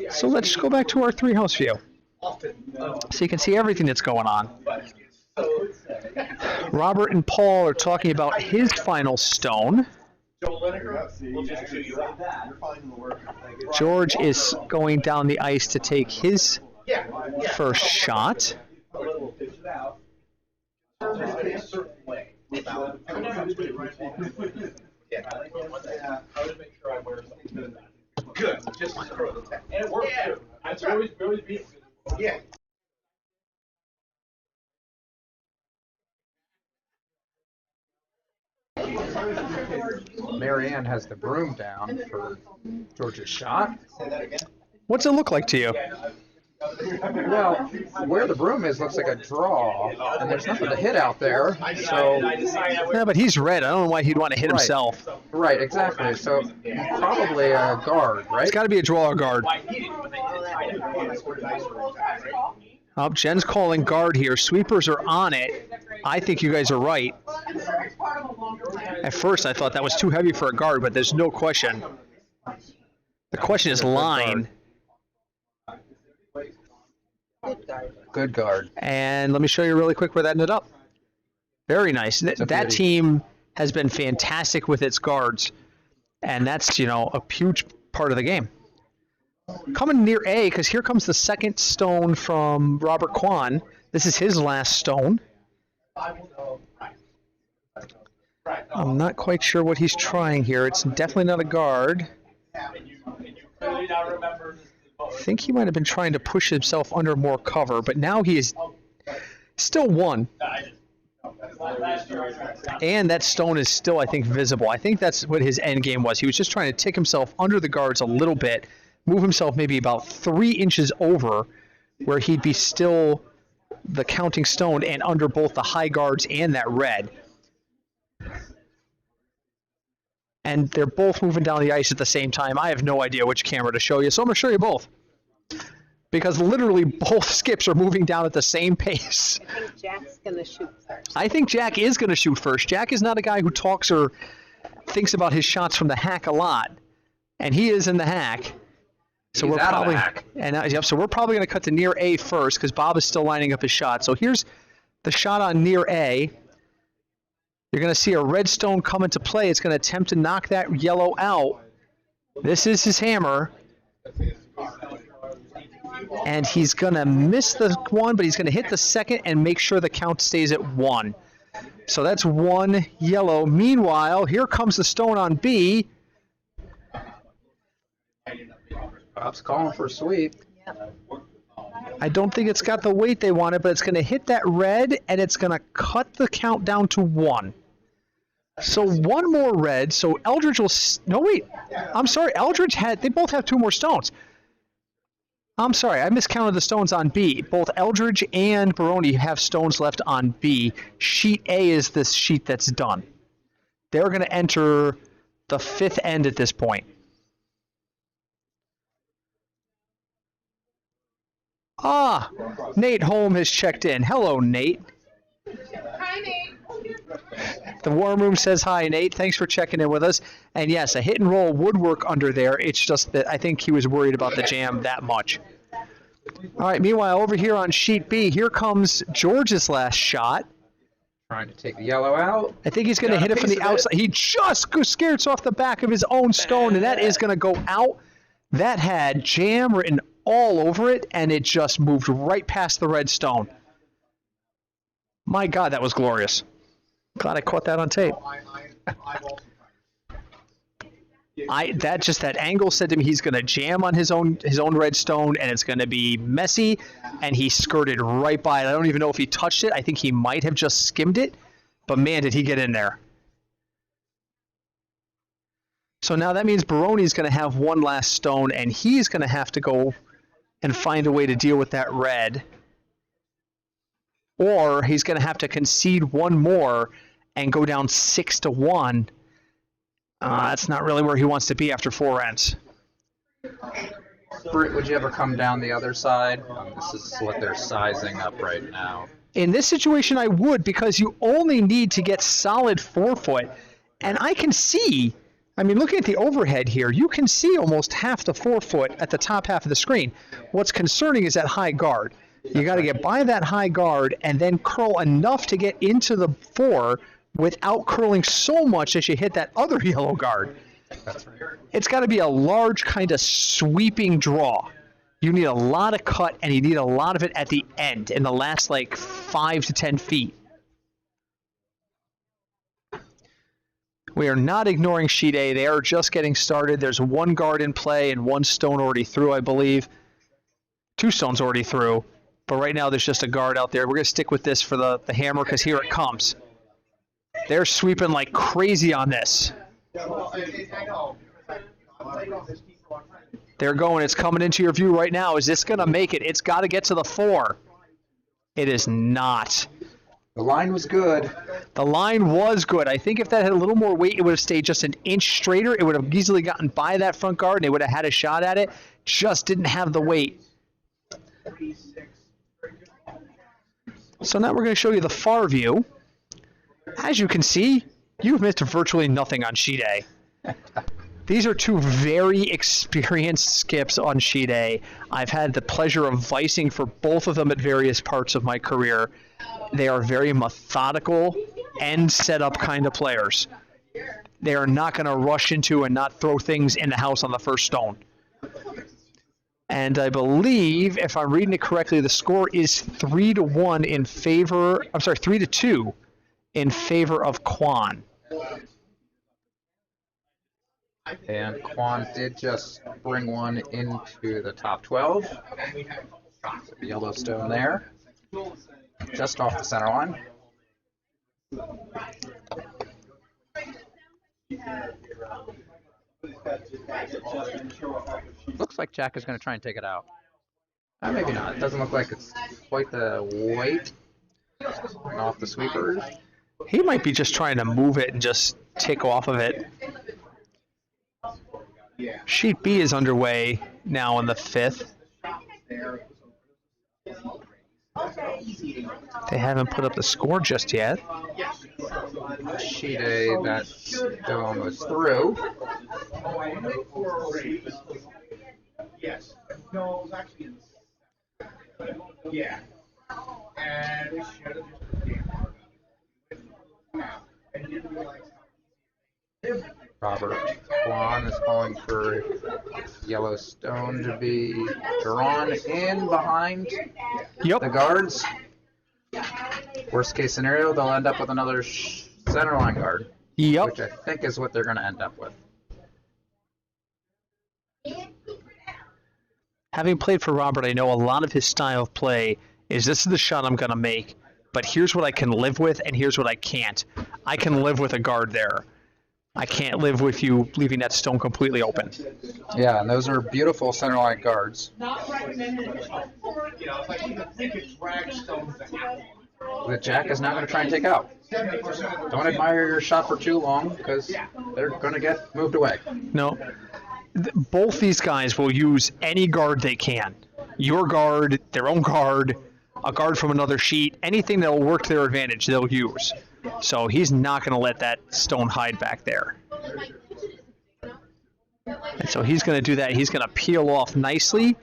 So let's go back to our 3-house view. So you can see everything that's going on. Robert and Paul are talking about his final stone. George is going down the ice to take his first shot. Good. Just throw the tech. And it works too. That's always beautiful. Yeah. Marianne has the broom down for George's shot. What's it look like to you? Well, where the broom is looks like a draw, and there's nothing to hit out there. So, Yeah, but he's red. I don't know why he'd want to hit himself. right, exactly. So probably a guard, right? It's got to be a draw or guard. Oh, Jen's calling guard here. Sweepers are on it. I think you guys are right. At first, I thought that was too heavy for a guard, but there's no question. The question is line. Good guard. And let me show you really quick where that ended up. Very nice. That beauty. team has been fantastic with its guards. And that's, you know, a huge part of the game. Coming near A, because here comes the second stone from Robert Quan. This is his last stone. I'm not quite sure what he's trying here. It's definitely not a guard. I think he might have been trying to push himself under more cover, but now he is Still 1. And that stone is still, I think, visible. I think that's what his end game was. He was just trying to tick himself under the guards a little bit, move himself maybe about 3 inches over, where he'd be still the counting stone and under both the high guards and that red. And they're both moving down the ice at the same time. I have no idea which camera to show you, so I'm going to show you both. Because literally both skips are moving down at the same pace. I think Jack's gonna shoot first. I think Jack is going to shoot first. Jack is not a guy who talks or thinks about his shots from the hack a lot, and he is in the hack. So He's we're out of probably the hack. Yep. So we're probably going to cut to near A first because Bob is still lining up his shot. So here's the shot on near A. You're going to see a red stone come into play. It's going to attempt to knock that yellow out. This is his hammer. And he's going to miss the 1, but he's going to hit the 2nd and make sure the count stays at 1. So that's 1 yellow. Meanwhile, here comes the stone on B. Bob's calling for a sweep. Yep. I don't think it's got the weight they wanted, but it's going to hit that red, and it's going to cut the count down to 1. So 1 more red. So Eldridge will... No, wait. I'm sorry. Eldridge had... They both have 2 more stones. I'm sorry. I miscounted the stones on B. Both Eldridge and Baroni have stones left on B. Sheet A is this sheet that's done. They're going to enter the 5th end at this point. Ah, Nate Holm has checked in. Hello, Nate. Hi, Nate. The Warm Room says hi, Nate. Thanks for checking in with us. And yes, a hit and roll would work under there. It's just that I think he was worried about the jam that much. All right, meanwhile, over here on sheet B, here comes George's last shot. Trying to take the yellow out. I think he's going to Got a hit it from piece the of it. outside. He just scares off the back of his own stone, and that is going to go out. That had jam written all over it, and it just moved right past the red stone. My God, that was glorious. Glad I caught that on tape. That angle said to me he's going to jam on his own red stone, and it's going to be messy, and he skirted right by it. I don't even know if he touched it. I think he might have just skimmed it, but man, did he get in there. So now that means Baroni's going to have 1 last stone, and he's going to have to go and find a way to deal with that red. Or he's going to have to concede 1 more and go down 6-1. That's not really where he wants to be after 4 ends. Britt, would you ever come down the other side? This is what they're sizing up right now. In this situation, I would, because you only need to get solid 4 foot. And I can see, I mean, looking at the overhead here, you can see almost half the 4 foot at the top half of the screen. What's concerning is that high guard. You got to get by that high guard and then curl enough to get into the 4 without curling so much that you hit that other yellow guard. That's right. It's got to be a large kind of sweeping draw. You need a lot of cut, and you need a lot of it at the end, in the last, 5 to 10 feet. We are not ignoring sheet A. They are just getting started. There's 1 guard in play and 1 stone already through, I believe. 2 stones already through. But right now there's just a guard out there. We're going to stick with this for the hammer because here it comes. They're sweeping like crazy on this. They're going. It's coming into your view right now. Is this going to make it? It's got to get to the 4. It is not. The line was good. The line was good. I think if that had a little more weight, it would have stayed just an inch straighter. It would have easily gotten by that front guard, and they would have had a shot at it. Just didn't have the weight. So now we're going to show you the far view. As you can see, you've missed virtually nothing on sheet A. These are 2 very experienced skips on sheet A. I've had the pleasure of vicing for both of them at various parts of my career. They are very methodical and set-up kind of players. They are not going to rush into and not throw things in the house on the first stone. And I believe, if I'm reading it correctly, the score is 3-1 in favor. I'm sorry, 3-2 in favor of Quan. And Quan did just bring 1 into the top 12. Yellowstone there. just off the center line. Looks like Jack is going to try and take it out. Maybe not. It doesn't look like it's quite the weight off the sweepers. He might be just trying to move it and just take off of it. Sheet B is underway now in the 5th. They haven't put up the score just yet. Sheet A, that stone was through. Yes. No, it was actually in the. Yeah. And we should have just damn hard about it. And didn't realize how. Robert Kwan is calling for Yellowstone to be drawn in behind the guards. Worst case scenario, they'll end up with another center line guard. Yep. Which I think is what they're going to end up with. Having played for Robert, I know a lot of his style of play is this is the shot I'm going to make, but here's what I can live with and here's what I can't. I can live with a guard there. I can't live with you leaving that stone completely open. Yeah, and those are beautiful center line guards. That Jack is not going to try and take out. Don't admire your shot for too long because they're going to get moved away. No. Both these guys will use any guard they can. Your guard, their own guard, a guard from another sheet, anything that will work to their advantage, they'll use. So he's not going to let that stone hide back there. And so he's going to do that. He's going to peel off nicely,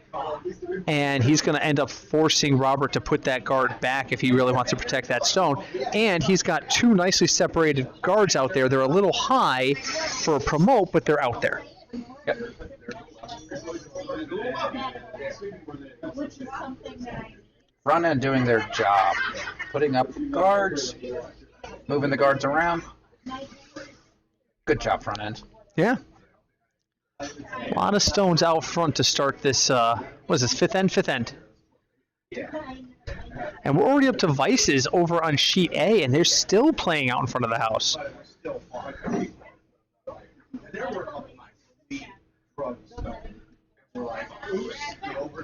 and he's going to end up forcing Robert to put that guard back if he really wants to protect that stone. And he's got two nicely separated guards out there. They're a little high for a promote, but they're out there. Yep. Front end doing their job, putting up guards, moving the guards around. Good job, front end. Yeah. A lot of stones out front to start this, what is this, fifth end? And we're already up to Vices over on sheet A, and they're still playing out in front of the house.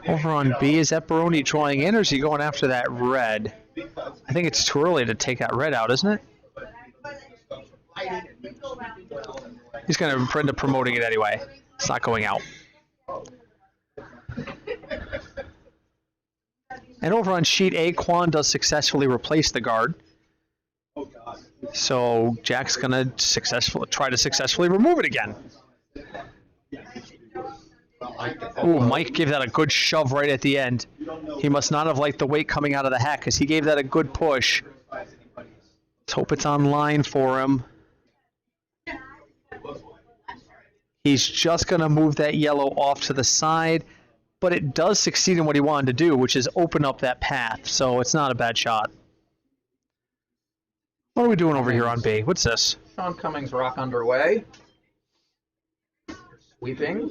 Over on B, is that Baroni drawing in, or is he going after that red? I think it's too early to take that red out, isn't it? He's going to end up promoting it anyway. It's not going out. And over on sheet A, Kwan does successfully replace the guard. So Jack's going to try to successfully remove it again. Ooh, Mike gave that a good shove right at the end. He must not have liked the weight coming out of the hat because he gave that a good push. Let's hope it's on line for him. He's just going to move that yellow off to the side, but it does succeed in what he wanted to do, which is open up that path, so it's not a bad shot. What are we doing over here on B? What's this? Sean Cummings rock underway. Sweeping.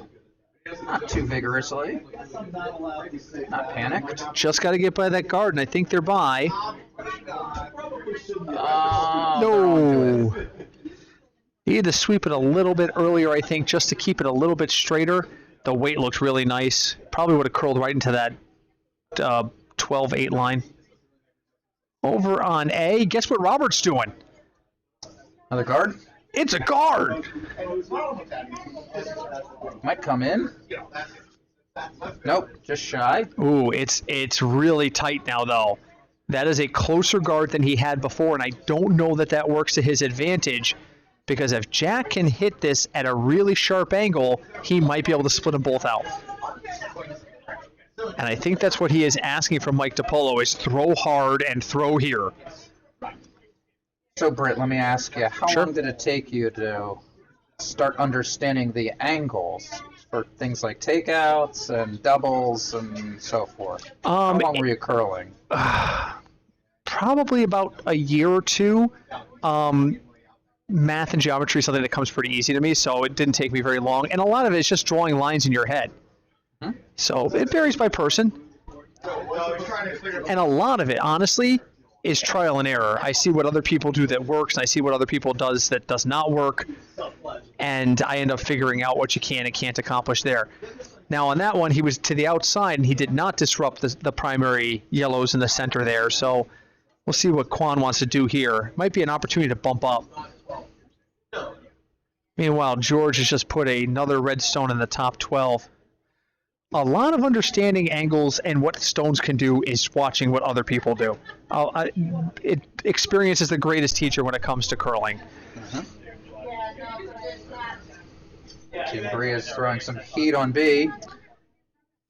Not too vigorously. Not panicked. Just got to get by that guard, and I think they're by. No. He had to sweep it a little bit earlier, I think, just to keep it a little bit straighter. The weight looked really nice. Probably would have curled right into that 12-8 line. Over on A, guess what Robert's doing? Another guard? It's a guard! Might come in. Nope, just shy. Ooh, it's really tight now, though. That is a closer guard than he had before, and I don't know that that works to his advantage, because if Jack can hit this at a really sharp angle, he might be able to split them both out. And I think that's what he is asking from Mike DiPolo, is throw hard and throw here. So, Britt, let me ask you, how Sure. long did it take you to start understanding the angles for things like takeouts and doubles and so forth? How long were you curling? Probably about a year or two. Math and geometry is something that comes pretty easy to me, so it didn't take me very long. And a lot of it is just drawing lines in your head. So it varies by person. And a lot of it, honestly, is trial and error. I see what other people do that works, and I see what other people does that does not work, and I end up figuring out what you can and can't accomplish there. Now on that one, he was to the outside, and he did not disrupt the primary yellows in the center there, so we'll see what Quan wants to do here. Might be an opportunity to bump up. Meanwhile, George has just put another red stone in the top 12. A lot of understanding angles and what stones can do is watching what other people do. Experience is the greatest teacher when it comes to curling. Team Bree is throwing some heat on B.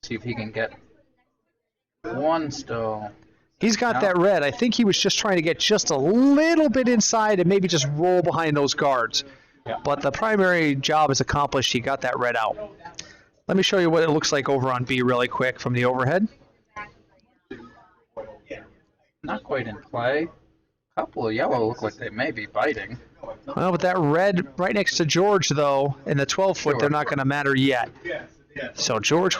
See if he can get one stone. He's got that red. I think he was just trying to get just a little bit inside and maybe just roll behind those guards. Yeah. But the primary job is accomplished. He got that red out. Let me show you what it looks like over on B really quick from the overhead. Not quite in play. A couple of yellow look like they may be biting. Well, with that red right next to George, though, in the 12-foot, they're not going to matter yet. So George's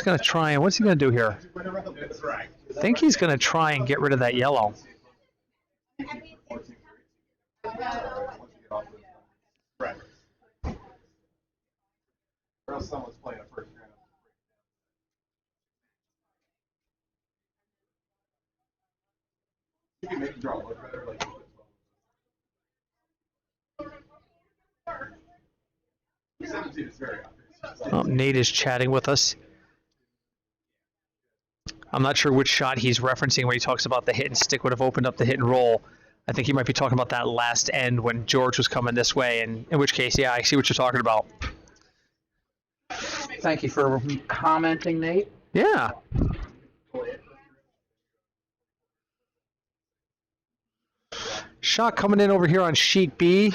going to try, and what's he going to do here? I think he's going to try and get rid of that yellow. Someone's playing a first round. You can make the draw look better, like. Is very obvious. Nate is chatting with us. I'm not sure which shot he's referencing when he talks about the hit and stick would have opened up the hit and roll. I think he might be talking about that last end when George was coming this way, and in which case, yeah, I see what you're talking about. Thank you for commenting, Nate. Yeah. Shot coming in over here on sheet B.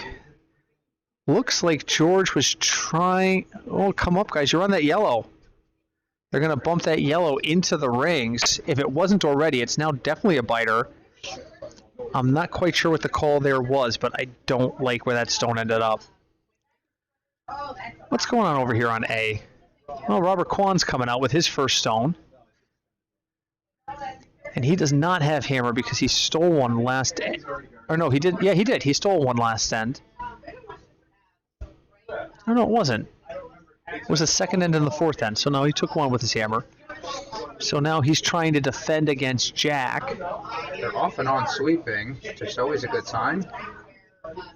Looks like George was trying... Oh, come up, guys. You're on that yellow. They're going to bump that yellow into the rings. If it wasn't already, it's now definitely a biter. I'm not quite sure what the call there was, but I don't like where that stone ended up. What's going on over here on A? Well, Robert Kwan's coming out with his first stone. And he does not have hammer because he stole one last end. Or no, he did. Yeah, he did. He stole one last end. Oh, no, it wasn't. It was the second end and the fourth end. So now he took one with his hammer. So now he's trying to defend against Jack. They're off and on sweeping, which is always a good sign.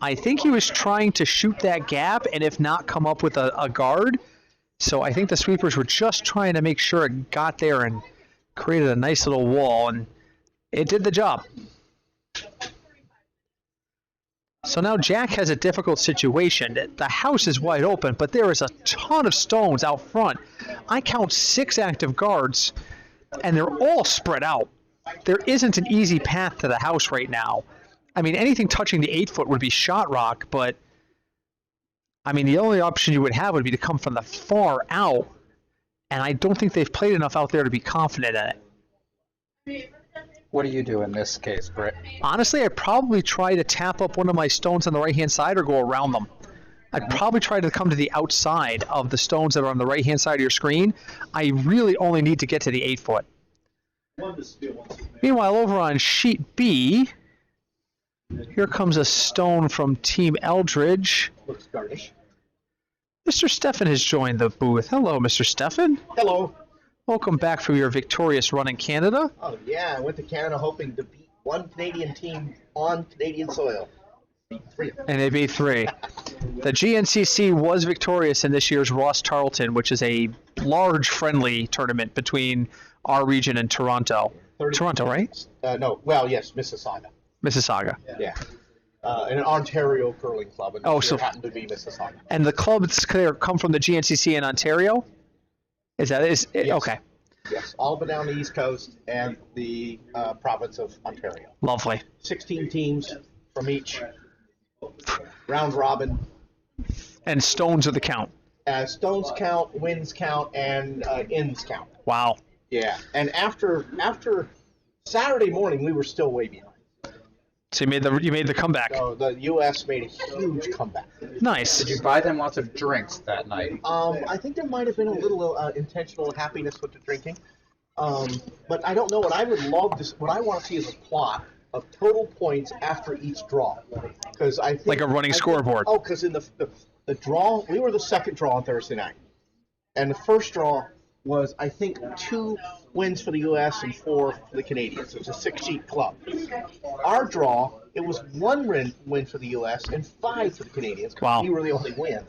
I think he was trying to shoot that gap and if not come up with a guard. So I think the sweepers were just trying to make sure it got there and created a nice little wall, and it did the job. So now Jack has a difficult situation. The house is wide open, but there is a ton of stones out front. I count 6 active guards, and they're all spread out. There isn't an easy path to the house right now. I mean, anything touching the 8-foot would be shot rock, but I mean, the only option you would have would be to come from the far out, and I don't think they've played enough out there to be confident in it. What do you do in this case, Britt? Honestly, I'd probably try to tap up one of my stones on the right-hand side or go around them. I'd probably try to come to the outside of the stones that are on the right-hand side of your screen. I really only need to get to the 8-foot. Meanwhile, over on sheet B, here comes a stone from Team Eldridge. Looks garnish. Mr. Steffen has joined the booth. Hello, Mr. Steffen. Hello. Welcome back from your victorious run in Canada. Oh, yeah, I went to Canada hoping to beat one Canadian team on Canadian soil. Beat 3 of them. And they beat 3. The GNCC was victorious in this year's Ross Tarleton, which is a large friendly tournament between our region and Toronto. Toronto, right? No, well, yes, Mississauga. Mississauga. Yeah. An Ontario curling club, and so happened to be Mississauga. And the clubs come from the GNCC in Ontario? Yes. Okay. Yes, all but down the East Coast and the province of Ontario. Lovely. 16 teams from each. Round robin. And stones are the count. Stones count, wins count, and ins count. Wow. Yeah, and after Saturday morning, we were still way behind. So you made the comeback. So the U.S. made a huge comeback. Nice. Did you buy them lots of drinks that night? I think there might have been a little intentional happiness with the drinking. But I don't know what I would love to. What I want to see is a plot of total points after each draw, because I think Like a running scoreboard. Because in the draw, we were the second draw on Thursday night, and the first draw was, I think, 2 wins for the U.S. and 4 for the Canadians. It was a 6-sheet club. Our draw, it was 1 win for the U.S. and 5 for the Canadians. Wow. We were the only win.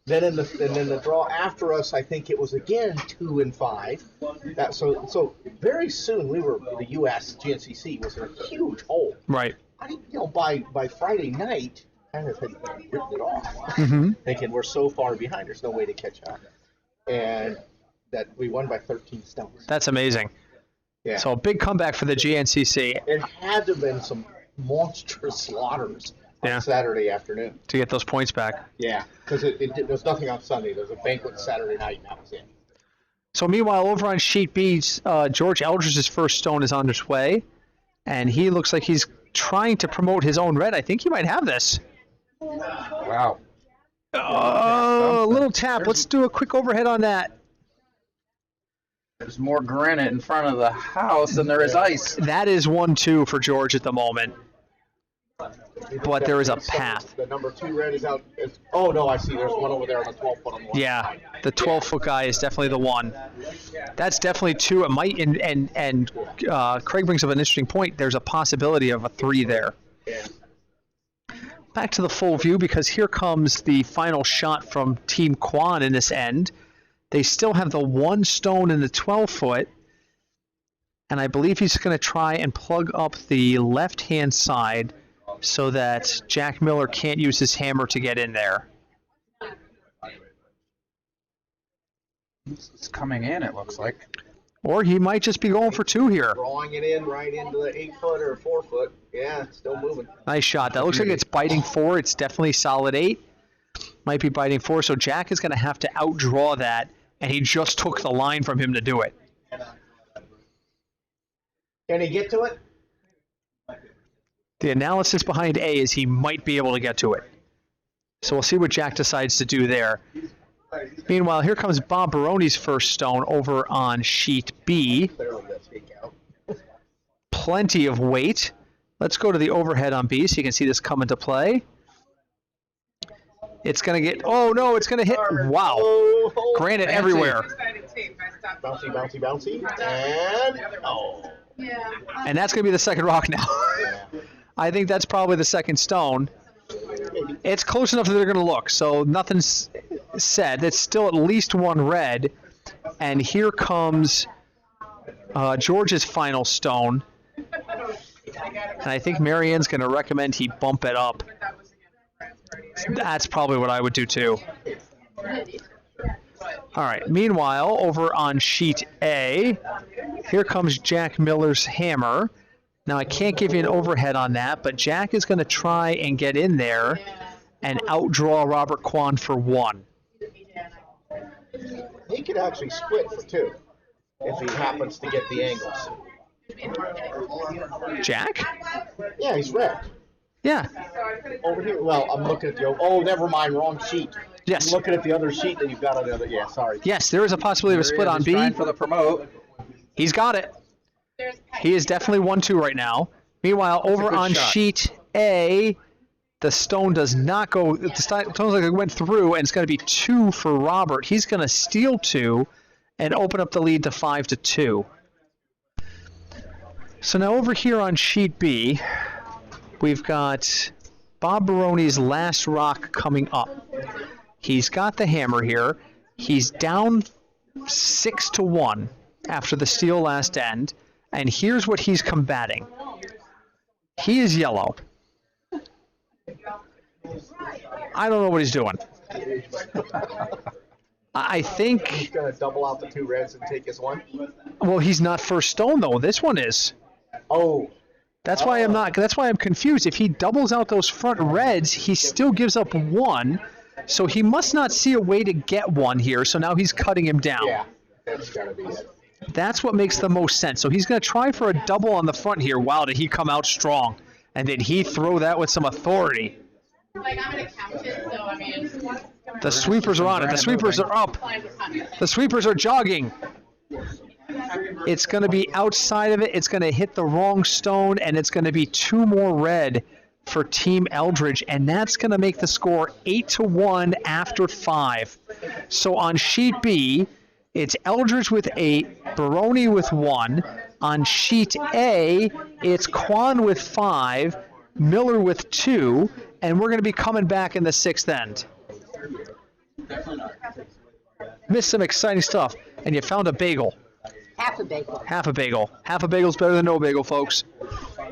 Then in the draw after us, I think it was again 2 and 5. So very soon the U.S. GNCC was in a huge hole. Right. By Friday night, kind of had written it off, thinking we're so far behind, there's no way to catch up, and that we won by 13 stones. That's amazing. Yeah. So a big comeback for the GNCC. It had to have been some monstrous slaughters on Saturday afternoon to get those points back. Yeah, because there was nothing on Sunday. There was a banquet Saturday night, and that was it. So meanwhile, over on sheet B, George Eldridge's first stone is on its way, and he looks like he's trying to promote his own red. I think he might have this. Wow. Oh, a little tap. Let's do a quick overhead on that. There's more granite in front of the house than there is ice. That is 1-2 for George at the moment. But there is a path. The number 2 red is out. Oh, no, I see. There's one over there on the 12-foot on the one. Yeah, the 12-foot guy is definitely the one. That's definitely 2. It might, and Craig brings up an interesting point. There's a possibility of a 3 there. Yeah. Back to the full view, because here comes the final shot from Team Kwan in this end. They still have the 1 stone in the 12-foot, and I believe he's going to try and plug up the left-hand side so that Jack Miller can't use his hammer to get in there. It's coming in, it looks like. Or he might just be going for 2 here. Drawing it in right into the 8-foot or 4-foot. Yeah, it's still moving. Nice shot. That looks like it's biting 4. It's definitely solid 8. Might be biting 4. So Jack is going to have to outdraw that, and he just took the line from him to do it. Can he get to it? The analysis behind A is he might be able to get to it. So we'll see what Jack decides to do there. Meanwhile, here comes Bob Baroni's first stone over on sheet B. Plenty of weight. Let's go to the overhead on B so you can see this come into play. It's going to get, oh no, it's going to hit, wow. Granite everywhere. Bouncy, bouncy, bouncy. And, oh. And that's going to be the second rock now. I think that's probably the second stone. It's close enough that they're going to look, so nothing's said. It's still at least 1 red. And here comes George's final stone. And I think Marianne's going to recommend he bump it up. That's probably what I would do too. All right, meanwhile, over on sheet A, here comes Jack Miller's hammer. Now, I can't give you an overhead on that, but Jack is going to try and get in there and outdraw Robert Kwan for 1. He could actually split for 2 if he happens to get the angles. Jack? Yeah, he's red. Yeah. Over here. Well, I'm looking at the. Oh, never mind. Wrong sheet. Yes. I'm looking at the other sheet that you've got on the other. Yeah, sorry. Yes, there is a possibility of a split on B. Trying for the promote. He's got it. He is definitely 1-2 right now. Meanwhile, over on sheet A, the stone does not go. The stone's like it went through, and it's going to be 2 for Robert. He's going to steal 2 and open up the lead to 5-2. So now over here on sheet B, we've got Bob Baroni's last rock coming up. He's got the hammer here. He's down 6-1 after the steal last end. And here's what he's combating. He is yellow. I don't know what he's doing. I think he's going to double out the 2 reds and take his 1. Well, he's not first stone though. This one is. Oh. That's why I'm not. That's why I'm confused. If he doubles out those front reds, he still gives up 1. So he must not see a way to get 1 here. So now he's cutting him down. Yeah, that's got to be it. That's what makes the most sense. So he's going to try for a double on the front here. Wow, did he come out strong? And did he throw that with some authority? Like, I'm an accountant, so I mean. The sweepers are on it. The sweepers are up. The sweepers are jogging. It's going to be outside of it. It's going to hit the wrong stone, and it's going to be 2 more red for Team Eldridge, and that's going to make the score 8-1 after 5. So on sheet B, it's Eldridge with 8, Baroni with 1. On sheet A, it's Quan with 5, Miller with 2, and we're going to be coming back in the 6th end. Missed some exciting stuff, and you found a bagel. Half a bagel. Half a bagel. Half a bagel's better than no bagel, folks.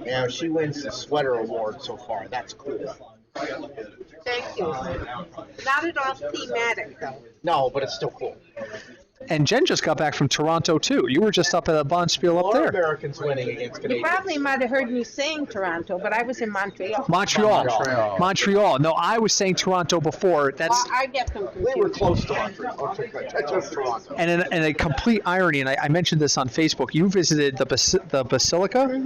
Yeah, she wins the sweater award so far. That's cool. Thank you. Not at all thematic, though. No, but it's still cool. And Jen just got back from Toronto, too. You were just up at the Bonspiel up More there. Americans winning against You Canadians. probably might have heard me saying Toronto, but I was in Montreal. Montreal. No, I was saying Toronto before. That's I get them We were confused. close to Montreal. I chose Toronto. and a complete irony, and I mentioned this on Facebook. You visited the Basilica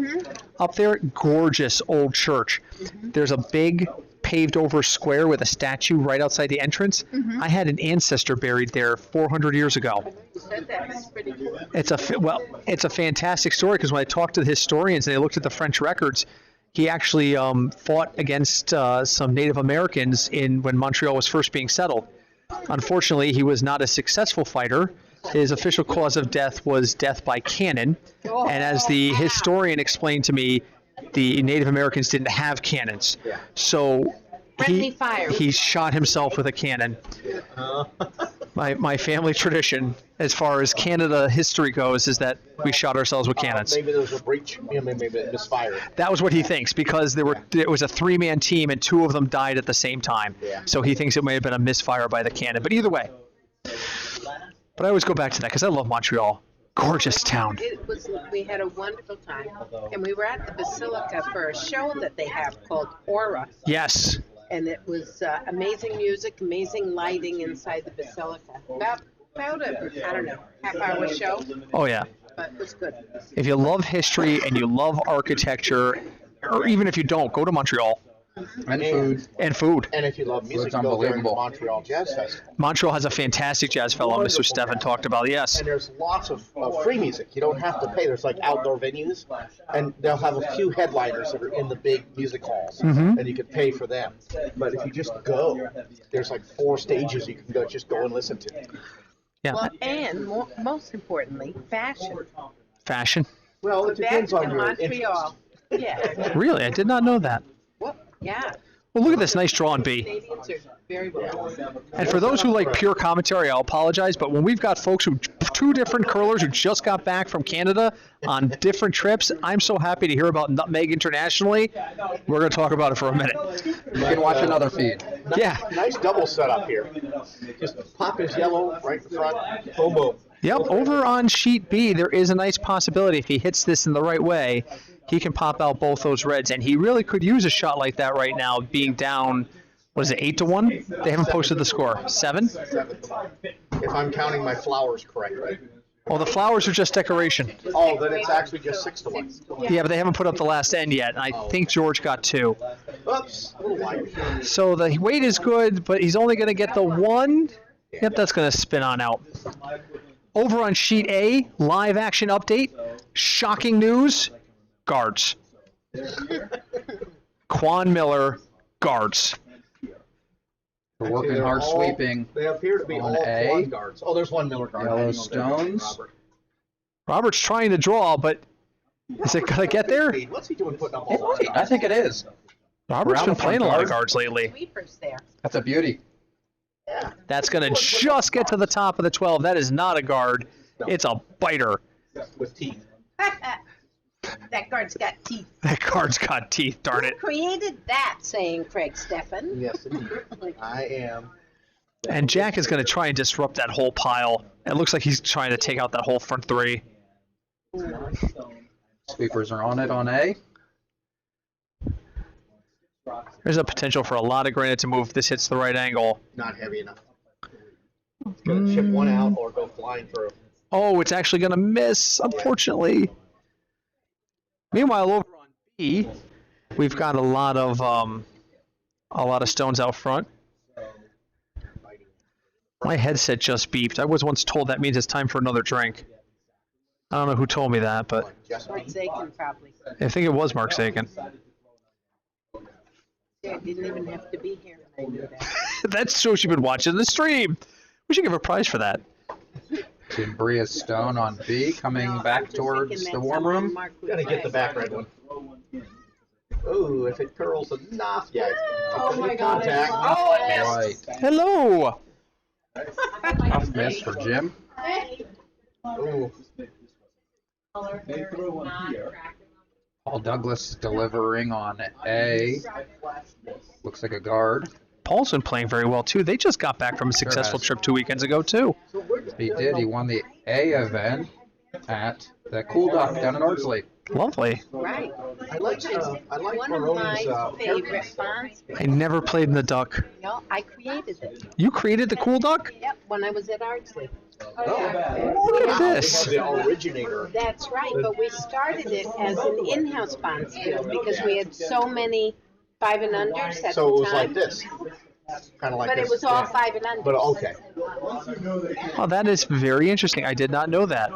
up there. Gorgeous old church. There's a big paved-over square with a statue right outside the entrance. I had an ancestor buried there 400 years ago. You said that. It's pretty cool. It's a fantastic story because when I talked to the historians and they looked at the French records, he actually fought against some Native Americans when Montreal was first being settled. Unfortunately, he was not a successful fighter. His official cause of death was death by cannon, and as the historian explained to me, the Native Americans didn't have cannons, so Friendly fire. he shot himself with a cannon. My family tradition, as far as Canada history goes, is that we shot ourselves with cannons. Maybe there was a breach. Maybe it misfired. That was what he thinks because it was a 3-man team and 2 of them died at the same time. Yeah. So he thinks it may have been a misfire by the cannon. But either way. But I always go back to that because I love Montreal. Gorgeous town. We had a wonderful time, and we were at the Basilica for a show that they have called Aura, Yes. and it was amazing music, amazing lighting inside the Basilica. About a, I don't know, half-hour show, Oh, yeah. but it was good. If you love history and you love architecture, or even if you don't, go to Montreal. And food. And food. And if you love music, It's go during the unbelievable. Montreal Jazz Festival. Montreal has a fantastic jazz fellow, Mr. Wonderful Stefan jazz. talked about. Yes. And there's lots of free music. You don't have to pay. There's like outdoor venues, and they'll have a few headliners that are in the big music halls, and you can pay for them. But if you just go, there's like 4 stages you can just go and listen to. Yeah. Well, and most importantly, fashion. Fashion. Well, it depends Back on in your Montreal. interest. Yeah. Really? I did not know that. Well, yeah. Well, look at this nice draw on B. Canadians are very well. And for those who like pure commentary, I'll apologize, but when we've got folks 2 different curlers who just got back from Canada on different trips, I'm so happy to hear about Nutmeg internationally. We're going to talk about it for a minute. You can watch another feed. Yeah. Nice double setup here. Just pop his yellow right in front. Boom, boom. Yep. Over on sheet B, there is a nice possibility if he hits this in the right way, he can pop out both those reds, and he really could use a shot like that right now, being down. What is it, 8-1? They haven't posted the score. 7? 7-1. If I'm counting my flowers correctly. Well, the flowers are just decoration. Oh, then it's actually just 6-1. Yeah, but they haven't put up the last end yet. And I think George got 2. Oops, a little wide. So the weight is good, but he's only going to get the 1. Yep, that's going to spin on out. Over on sheet A, live action update. Shocking news. Guards. Quan Miller, guards. We're working They're hard all- sweeping. They appear to be on all A. Quan guards. Oh, there's one Miller guard. Yellow hanging on there. stones. Robert. Robert's trying to draw, but is it going to get there? What's he doing putting up all those I think it is. Robert's Around been the playing a front lot of guard. guards lately. Sweepers there. That's a beauty. That's going to just get to the top of the 12. That is not a guard. It's a biter. with teeth? That guard's got teeth. That guard's got teeth, darn Who it. created that saying, Craig Stefan? Yes, indeed. I am. And Jack is going to try and disrupt that whole pile. It looks like he's trying to take out that whole front 3. Sweepers are on it on A. There's a potential for a lot of granite to move if this hits the right angle. Not heavy enough. It's going to chip one out or go flying through. Oh, it's actually going to miss, unfortunately. Meanwhile, over on B, we've got a lot of stones out front. My headset just beeped. I was once told that means it's time for another drink. I don't know who told me that, but Mark Zakin probably. I think it was Mark Sagan. Yeah, didn't even have to be here. And I knew that. That shows you've been watching the stream. We should give a prize for that. Team Bria Stone on B, coming back towards the warm room. Gotta get the back red one. Ooh, if it curls enough, yeah. Oh my God. Contact. Oh, it missed. Right. Hello. Tough miss for Jim. Ooh. Paul Douglas delivering on A. Looks like a guard. Paul's been playing very well, too. They just got back from a successful has. trip 2 weekends ago, too. He did. He won the A event at the Cool Duck down in Ardsley. Lovely. Right. I like One of Maroney's my favorite bonds. I never played in the duck. No, I created it. You created the cool duck? Yep, when I was at Ardsley. Look at this. The originator. That's right, but we started it as an in-house bond field because we had so many 5 and unders at So it the was time. like this. Kind of like But this. it was all yeah. 5 and unders. But okay. Oh, that is very interesting. I did not know that.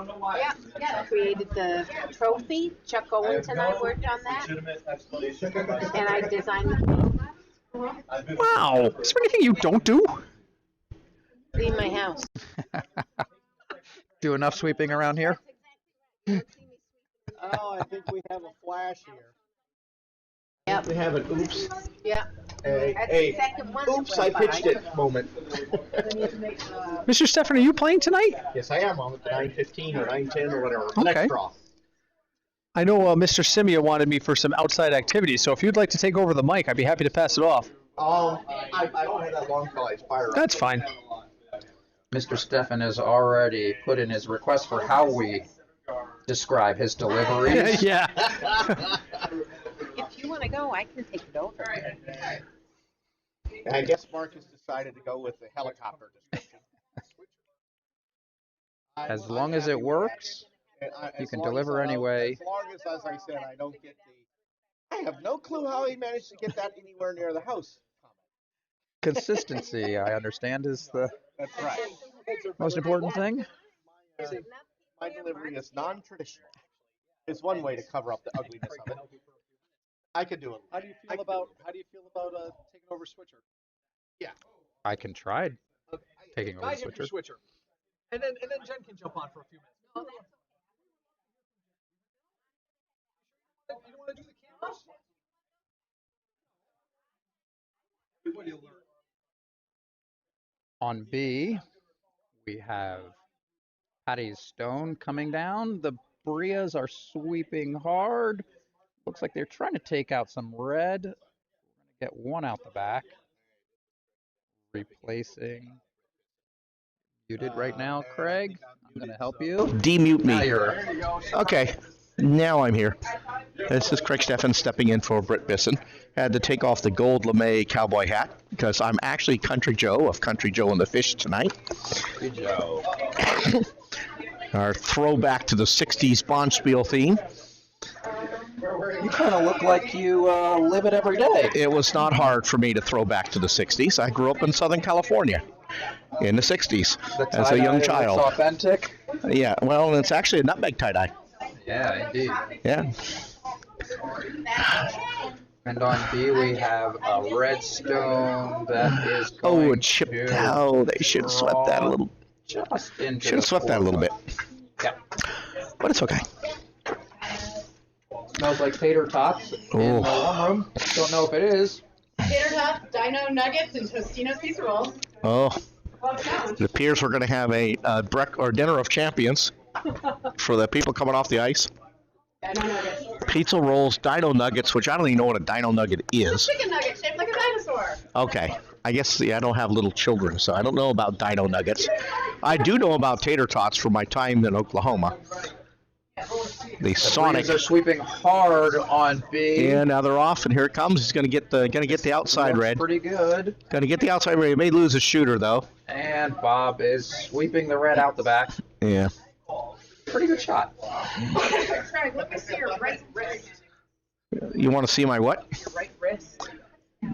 Yeah, created the trophy. Chuck Owens and I worked on that, and I designed the Wow. Is there anything you don't do? clean my house. Do enough sweeping around here? Oh, I think we have a flash here. Yep. We have an oops. Yeah. Hey, That's hey. the second one that Oops, I went pitched by. it moment. Mr. Stefan, are you playing tonight? Yes, I am on the 9:15 or 9:10 or whatever. Okay. Next draw. I know Mr. Simia wanted me for some outside activities, so if you'd like to take over the mic, I'd be happy to pass it off. I don't have that long till I fire up. That's fine. Mr. Stefan has already put in his request for how we describe his deliveries. Yeah. If you want to go, I can take it over. I guess Marcus decided to go with the helicopter description. As long as it works, you can deliver anyway. As long as I said, I don't get the. I have no clue how he managed to get that anywhere near the house. Consistency, I understand, is the That's right. most important thing. My delivery is non-traditional. It's one way to cover up the ugliness of it. I could do it. How do you feel about taking over Switcher? I can try taking over I the get switcher. your Switcher, and then Jen can jump on for a few minutes. You don't want to do the cameras? What do you learn? On B, we have Patty Stone coming down. The Brias are sweeping hard. Looks like they're trying to take out some red. We're going to get one out the back. Replacing. Muted right now, Craig. I'm going to help you. Demute Now me. you're Okay, now I'm here. This is Craig Stefan stepping in for Britt Bisson. Had to take off the gold lame cowboy hat because I'm actually Country Joe of Country Joe and the Fish tonight. Good Joe. Our throwback to the 60s Bonspiel theme. You kind of look like you live it every day. It was not hard for me to throw back to the 60s. I grew up in Southern California in the 60s The as a young tie-dye child. looks authentic. Yeah, well, it's actually a nutmeg tie-dye. Yeah, indeed. Yeah. And on B, we have a redstone that is Oh, going it chipped to out. They should have swept that a little. just into Should have the swept that a little bit. Yeah. But it's okay. Smells like tater tots in the warm room. Don't know if it is. Tater tots, dino nuggets, and Tostino's pizza rolls. Oh, Well, it sounds. it appears we're going to have a dinner of champions for the people coming off the ice. Dino nuggets. Pizza rolls, dino nuggets, which I don't even know what a dino nugget is. Chicken nugget shaped like a dinosaur. Okay. I guess I don't have little children, so I don't know about dino nuggets. I do know about tater tots from my time in Oklahoma. The Sonic. Breeze are sweeping hard on B. And now they're off, and here it comes. He's going to get the outside Looks red. pretty good. Going to get the outside red. He may lose his shooter though. And Bob is sweeping the red out the back. Yeah. Pretty good shot. Craig, let me see your right wrist. You want to see my what? Your right wrist.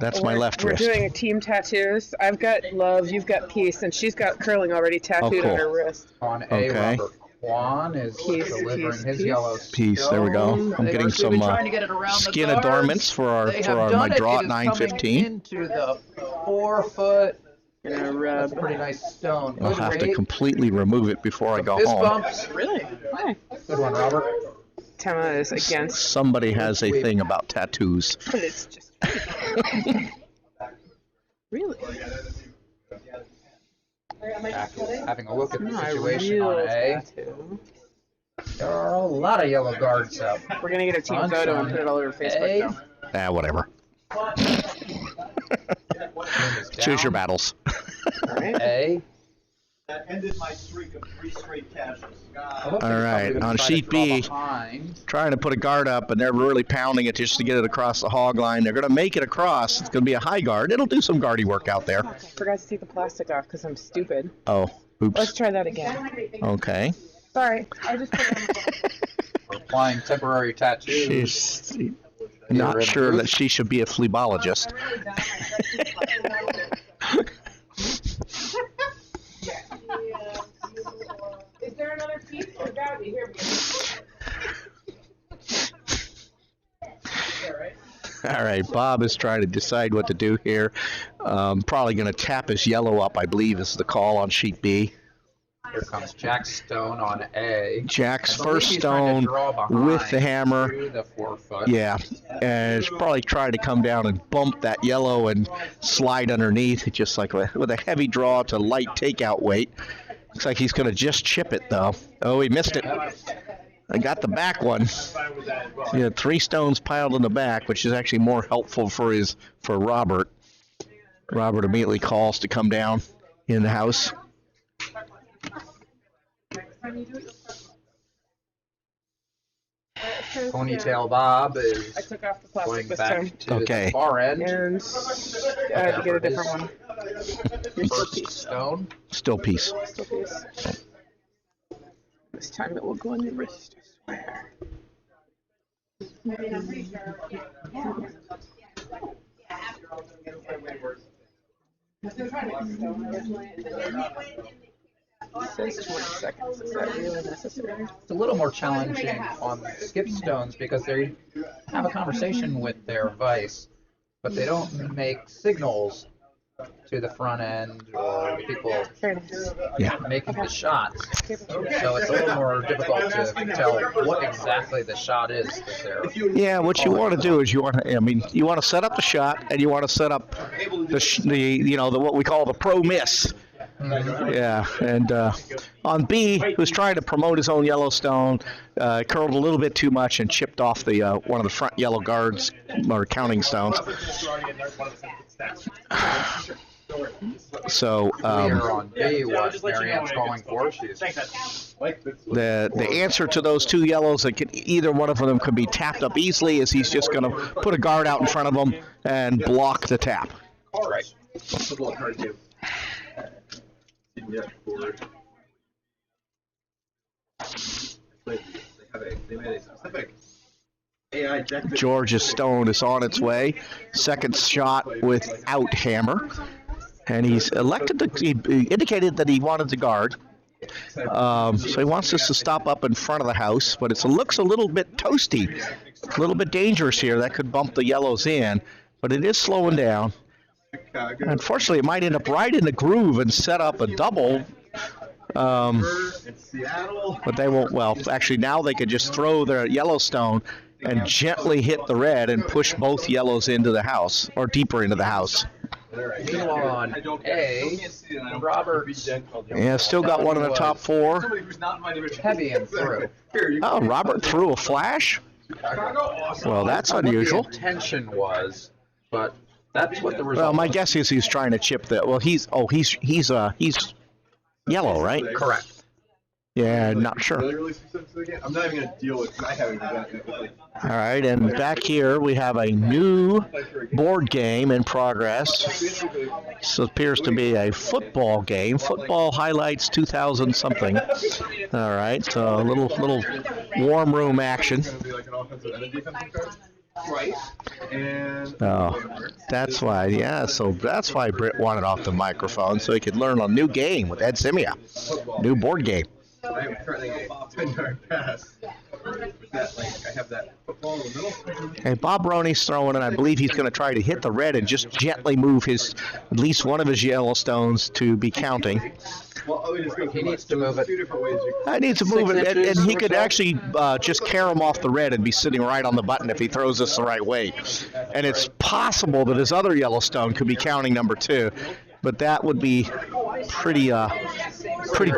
That's my left We're wrist. doing a team tattoos. I've got love, you've got peace, and she's got curling already tattooed cool. on her wrist. On A, Okay. Robert Juan is delivering his yellow Piece. There we go. stone. I'm They getting are some trying to get it around the skin guards. adornments for They our have my done it. draw It at is coming 9:15. into the 4-foot. Gonna That's rub. a pretty nice stone. I'll Good have to weight. completely remove it before I go Fist home. bumps. Really? Why? Good one, Robert. Tama is against. Somebody has a thing about tattoos. But it's just. Really? Jack is having a look at the No, situation real on A. tattoo. There are a lot of yellow guards out. We're gonna get a team On photo and Sean. put it all over Facebook though. Whatever. Is Choose your down. battles. Alright. A. That ended my streak of 3 straight cashes. I hope All they're right, probably gonna on try to sheet draw B. behind. Trying to put a guard up, and they're really pounding it just to get it across the hog line. They're going to make it across. It's going to be a high guard. It'll do some guardy work out there. I forgot to take the plastic off because I'm stupid. Oh, Let's oops. try that again. Okay. Sorry, I just put it on We're applying temporary tattoos. She's not sure that she should be a phlebologist. Is there another piece? Or that we here? All right, Bob is trying to decide what to do here. Probably going to tap his yellow up, I believe, is the call on sheet B. Here comes Jack Stone on A. Jack's I believe first he's trying stone to draw behind with the hammer. to the 4-foot. Yeah, and it's probably trying to come down and bump that yellow and slide underneath, just like with a heavy draw to light takeout weight. Looks like he's going to just chip it, though. Oh, he missed it. I got the back one. He had 3 stones piled in the back, which is actually more helpful for Robert. Robert immediately calls to come down in the house. Ponytail Bob I is took off the going plastic this back time. to Okay. the far end. And I had to get a different one. First stone. Still piece. Still piece. This time it will go in the wrist, I swear. It says 20 seconds. Is that really necessary? It's a little more challenging on skip stones because they have a conversation with their vice, but they don't make signals to the front end or the people Very nice. Yeah. making the shots. So it's a little more difficult to tell what exactly the shot is that they're. Yeah, what you want to do is you want to set up the shot, and you want to set up the what we call the pro miss. Yeah, and on B, who's trying to promote his own Yellowstone, curled a little bit too much and chipped off the one of the front yellow guards or counting stones. So Clear on B, what Marianne's calling for. She's the answer to those 2 yellows, that either one of them could be tapped up easily, is he's just going to put a guard out in front of them and block the tap. right. George's stone is on its way. Second shot without hammer. And he's he indicated that he wanted to guard. So he wants us to stop up in front of the house, but it looks a little bit toasty. A little bit dangerous here. That could bump the yellows in, but it is slowing down. Unfortunately, it might end up right in the groove and set up a double. But they won't. Well, actually, now they could just throw their Yellowstone and gently hit the red and push both yellows into the house, or deeper into the house. Meanwhile on A, Robert Yeah, still got one in the top 4. heavy and through. Oh, Robert threw a flash? Well, that's unusual. What the intention was, but that's what the result Well, my was. guess is he's trying to chip the. Well, he's yellow, right? Correct. Yeah, not sure. I'm not even gonna deal with. I haven't even done it. All right, and back here we have a new board game in progress. This appears to be a football game. Football Highlights 2000 something. All right, so a little warm room action. Right. And Oh, that's why. Yeah, so that's why Britt wanted off the microphone, so he could learn a new game with Ed Simia. New board game. I am currently a 10-yard pass. With that, like, I have that football in the middle. Okay, Bob Roney's throwing, and I believe he's going to try to hit the red and just gently move his at least one of his Yellowstones to be counting. Well, let me just go He needs to move it. 2 different ways you I need to move 6 it, and inches he or could so? actually just carry him off the red and be sitting right on the button if he throws this the right way. And it's possible that his other Yellowstone could be counting number 2, but that would be pretty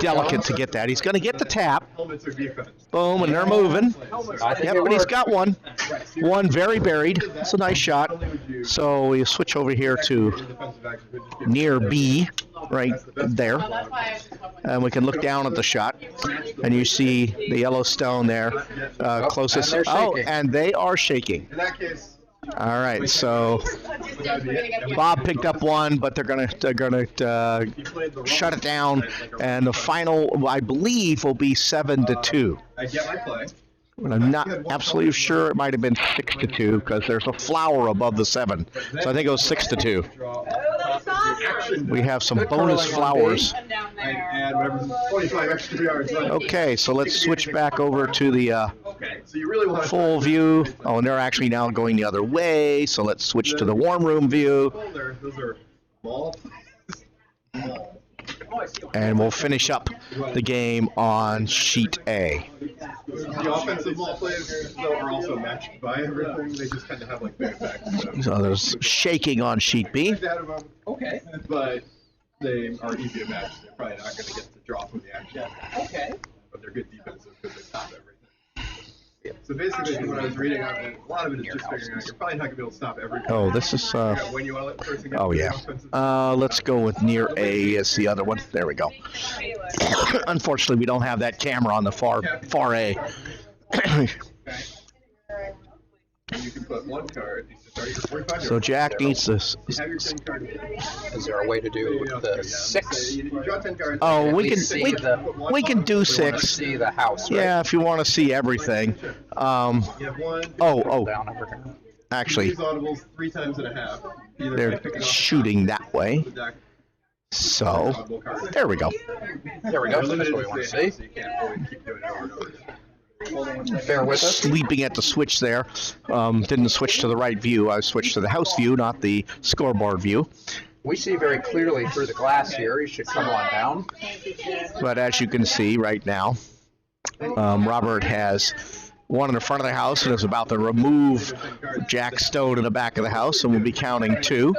delicate to get that. He's going to get the tap. helmets or defense. Boom, and they're moving. I think Yep, it but he's worked. got one. One very buried. That's a nice shot. So we switch over here to Defensive action could just get near B, right there. And we can look down at the shot, and you see the Yellowstone there closest. And they're Oh, shaking. and they are shaking. in that case. All right, so Bob picked up one, but they're gonna shut it down, and the final, I believe, will be 7-2. I get my play. But I'm not absolutely sure. It might have been 6-2 because there's a flower above the 7, so I think it was 6-2. Draw. Action. We have some bonus flowers. I add whatever 25 extra yards. Okay, so let's switch back over to the Okay, so you really want to full view. Oh, and they're actually now going the other way, so let's switch to the warm room view, Those are small. and we'll finish up the game on sheet A. The offensive ball plays though are also matched by everything. They just kind of have like big effects. So. So there's shaking on sheet B. Okay. But they are easy to match. They're probably not going to get the draw from the action. Okay. But they're good defensive because they stop everything. So basically, what I was reading, a lot of it is just figuring out you're probably not going to be able to stop everything. Oh, this is When you let the person get oh the yeah. offensive Let's go with near A as the other one. There we go. Unfortunately, we don't have that camera on the far A. you can put one card. Sorry, you're 45 So Jack needs this. You have your 10 card. Is there a way to do the 6? You draw 10 cards. Oh, we We can see we, the- we can do We want to 6. see the house, right? Yeah, if you want to see everything. You have one. Oh, Down over here. actually, These audibles 3 times and a half. Either by they're picking up shooting that way. the deck So audible card. there we go. There we go. They're So that's limited what we to want to stay, see. so you can't always keep doing it over and over. Bear with us. Sleeping at the switch there. Didn't switch to the right view. I switched to the house view, not the scoreboard view. We see very clearly through the glass here. You should come on down. But as you can see right now, Robert has one in the front of the house and is about to remove Jack Stone in the back of the house, and we'll be counting 2.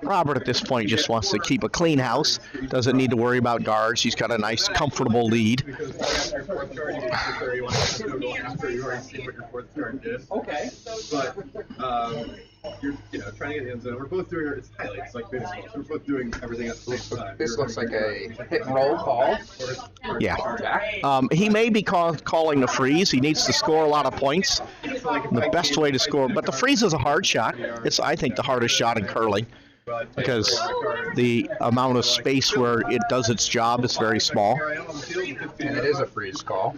Robert at this point just wants to keep a clean house, doesn't need to worry about guards. He's got a nice, comfortable lead. Because after your 4th card, you get to 30, you want to still go after you already see what your 4th card did. Okay. But you're trying to get the end zone. We're both doing it's highlights like baseball. So we're both doing everything at the same time. This looks like a hit and roll call. Yeah. Jack. He may be calling the freeze. He needs to score a lot of points. The best way to score, but the freeze is a hard shot. It's, I think, the hardest shot in curling because the amount of space where it does its job is very small. And it is a freeze call.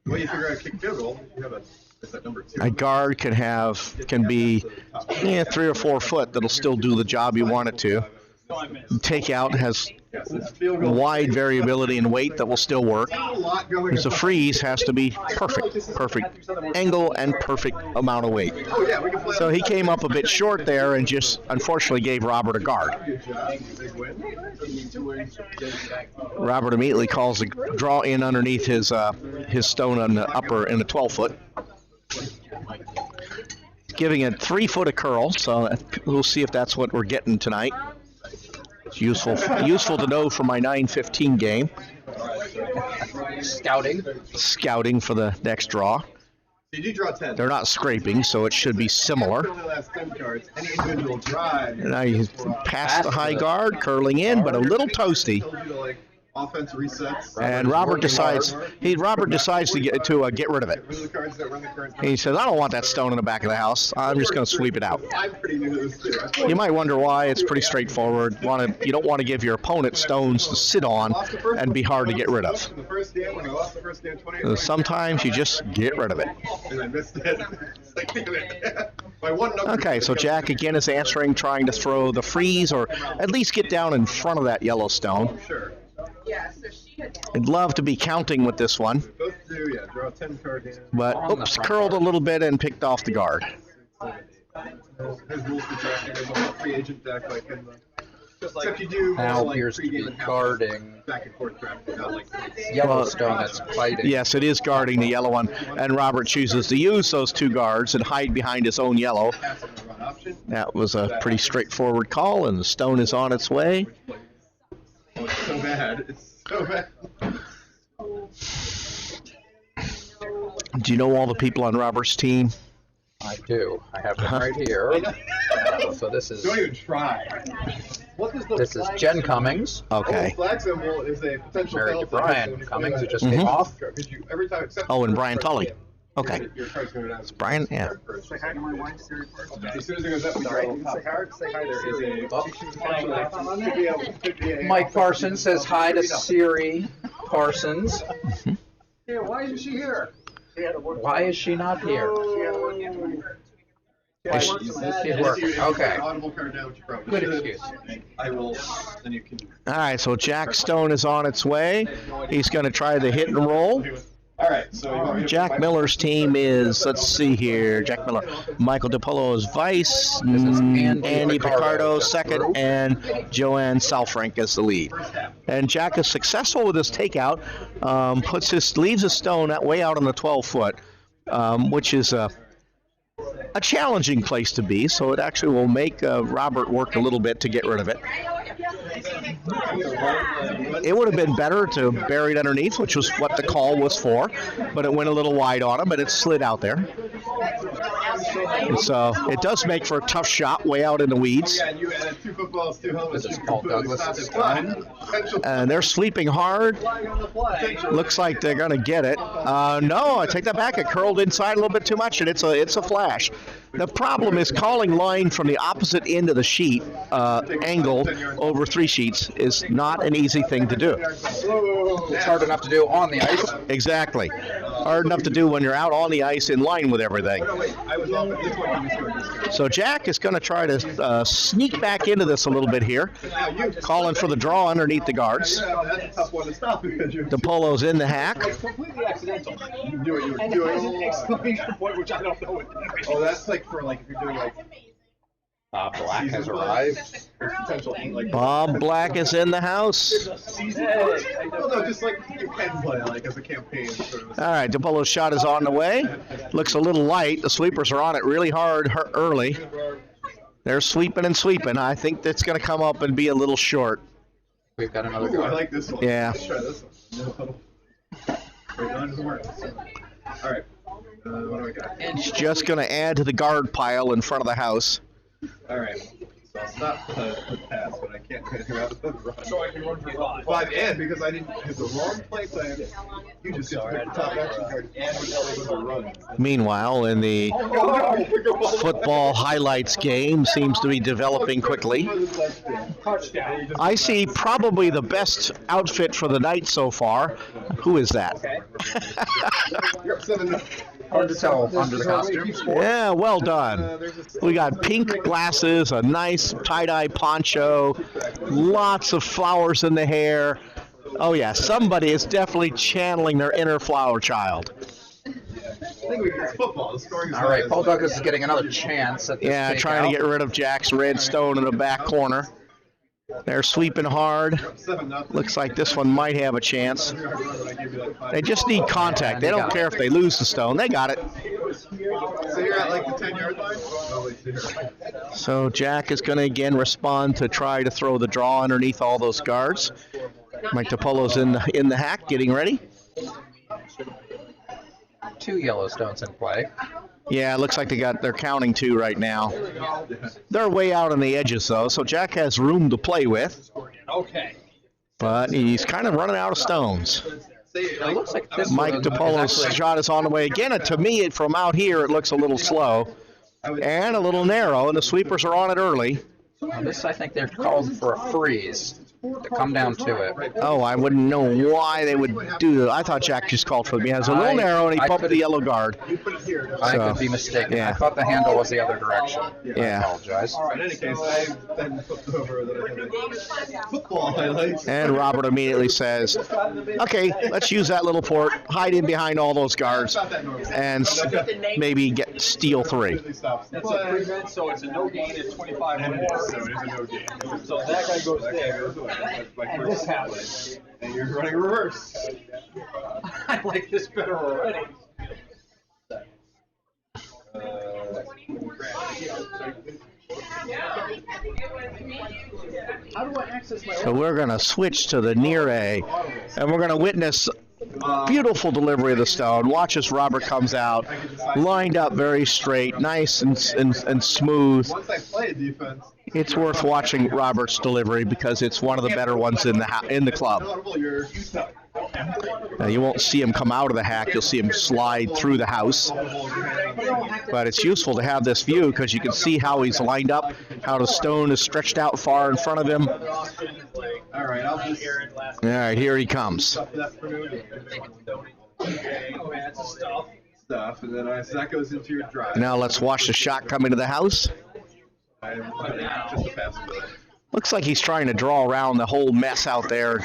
Well, you figure out a kick field goal. You have is that number 2? A guard can be 3 or 4 foot that'll still do the job you want it to. Takeout has wide variability in weight that will still work. Because the freeze has to be perfect angle and perfect amount of weight. So he came up a bit short there and just unfortunately gave Robert a guard. Robert immediately calls the draw in underneath his stone on the upper in the 12-foot. Giving it 3 foot of curl, so we'll see if that's what we're getting tonight. It's useful to know for my 9:15 game. Scouting for the next draw. You do draw 10. They're not scraping, so it should be similar. And I passed the high guard, curling in, but a little toasty. Offense resets. And Robert decides to get rid of it. He says, "I don't want that stone in the back of the house. I'm just going to sweep it out." I'm pretty new to this too. You might wonder why. It's pretty straightforward. You don't want to give your opponent stones to sit on and be hard to get rid of. The first game, when I lost the first game 20. Sometimes you just get rid of it. And I missed it. By one number. Okay, so Jack again is answering, trying to throw the freeze or at least get down in front of that Yellowstone. Sure. Yeah, so she had. I'd love to be counting with this one, Both do, yeah. Draw 10 cards in. but oops, curled a little bit and picked off the guard. There's rules for drafting. There's a whole free agent deck, like in the. Except you do Now like appears to pregame be and half guarding back and forth drafting, not like Yellowstone that's fighting. Yes, it is guarding the yellow one, and Robert chooses to use those 2 guards and hide behind his own yellow. pass on the run option. That was a pretty straightforward call, and the stone is on its way. Oh, it's so bad. It's so bad. Do you know all the people on Robert's team? I do. I have them right here. So this is Don't even try. What is the this is Jen Cummings. Okay. flag symbol is a potential Married to penalty Brian when you Cummings, play who just that. came off. Because you every time except Oh, and for Brian your Tully. card, Okay. Your card's going down. Brian, yeah. Say hi to my wife, Siri, first. As soon as it goes up, we draw a top card. Say hi, there is a Mike Parsons says hi to Siri Parsons. Yeah, why isn't she here? Why is she not here? She's working. Okay. Audible card now, which you probably Good should. excuse. I will, then you can. All right, so Jack Stone is on its way. He's going to try the hit and roll. All right, so you want me to Jack put my- Miller's team is, let's see here, Jack Miller, Michael DiPolo is vice, Andy Picardo second, and Joanne Salfrank as the lead. And Jack is successful with his takeout, leaves his stone way out on the 12-foot, which is a challenging place to be, so it actually will make Robert work a little bit to get rid of it. It would have been better to bury it underneath, which was what the call was for, but it went a little wide on him, but it slid out there. And so it does make for a tough shot way out in the weeds. Yeah, you add 2 footballs, 2 helmets. This is you Paul completely Douglas' stop it. gun. Potential- And they're sweeping hard. Looks like they're going to get it. No, I take that back. It curled inside a little bit too much, and it's a flash. The problem is calling line from the opposite end of the sheet, angled over 3 sheets, is not an easy thing to do. It's hard enough to do on the ice. Exactly. Hard enough to do when you're out on the ice in line with everything. No, wait, I was off at this one. He was doing this. So Jack is going to try to sneak back into this a little bit here, calling for the draw underneath the guards. Yeah, that's a tough one to stop because you're DiPolo's in the hack. Completely accidental. you do what you were And it has an doing. exclamation point, which I don't know what that means. Oh, that's like for like if you're doing like Black has season arrived. play, there's potential like Bob Black is in the house. season play. Well, no, just like you can play like as a campaign sort of. All right, DiPolo's shot is on the way. Looks a little light. The sweepers are on it really hard early. They're sweeping and sweeping. I think that's going to come up and be a little short. We've got another Ooh, I guard. like this one. Yeah. Let's try this one. Wait, no, it doesn't work. All right. What do we got? It's just going to add to the guard pile in front of the house. All right. So I'll stop the pass, but I can't figure out the run. So I can run for 5. 5 and because I didn't have the wrong play plan, you just get to pick the top action card and the run. Meanwhile, in the football highlights game, seems to be developing quickly. Touchdown. I see probably the best outfit for the night so far. Who is that? You're up 7-0. Hard to tell under the costume. Yeah, well done. We got pink glasses, a nice tie-dye poncho, lots of flowers in the hair. Oh yeah, somebody is definitely channeling their inner flower child. I think it's football. The scoring is All right, Paul Douglas is getting another chance at this Yeah, trying to get rid of Jack's red stone in the back corner. They're sweeping hard. 7-0. Looks like this one might have a chance. They just need contact. They don't care if they lose the stone. They got it. So you're at like the 10-yard line? Oh, wait, here. So Jack is going to again respond to try to throw the draw underneath all those guards. Mike DiPolo's in the hack, getting ready. 2 Yellowstones in play. Yeah, it looks like they're counting 2 right now. They're way out on the edges though, so Jack has room to play with, Okay. but he's kind of running out of stones. It looks like this Mike one is DiPolo's actually- shot is on the way again, and to me, from out here, it looks a little slow and a little narrow, and the sweepers are on it early. This, I think they're called for a freeze. to come down to it. Oh, I wouldn't know why they would do that. I thought Jack just called for me. It was a little narrow, and he bumped the yellow guard. I could be mistaken. Yeah. I thought the handle was the other direction. Yeah. I apologize. In any case, I then flipped over that I had football highlights. And Robert immediately says, okay, let's use that little port, hide in behind all those guards, and maybe get steal 3. That's a prevent, so it's a no gain at 25 or more. So it is a no game. So that guy goes there, and this happens. And you're running reverse. I like this better already. How do I access my? So we're going to switch to the near A, and we're going to witness beautiful delivery of the stone. Watch as Robert comes out, lined up very straight, nice and smooth. Once I play defense, It's worth watching Robert's delivery because it's one of the better ones in the club. Now, you won't see him come out of the hack. You'll see him slide through the house. But it's useful to have this view because you can see how he's lined up, how the stone is stretched out far in front of him. all right, I'll just All right, here he comes. stuff, and then so that goes into your drive. Now let's watch the shot come into the house. I'm just a possibility. Looks like he's trying to draw around the whole mess out there.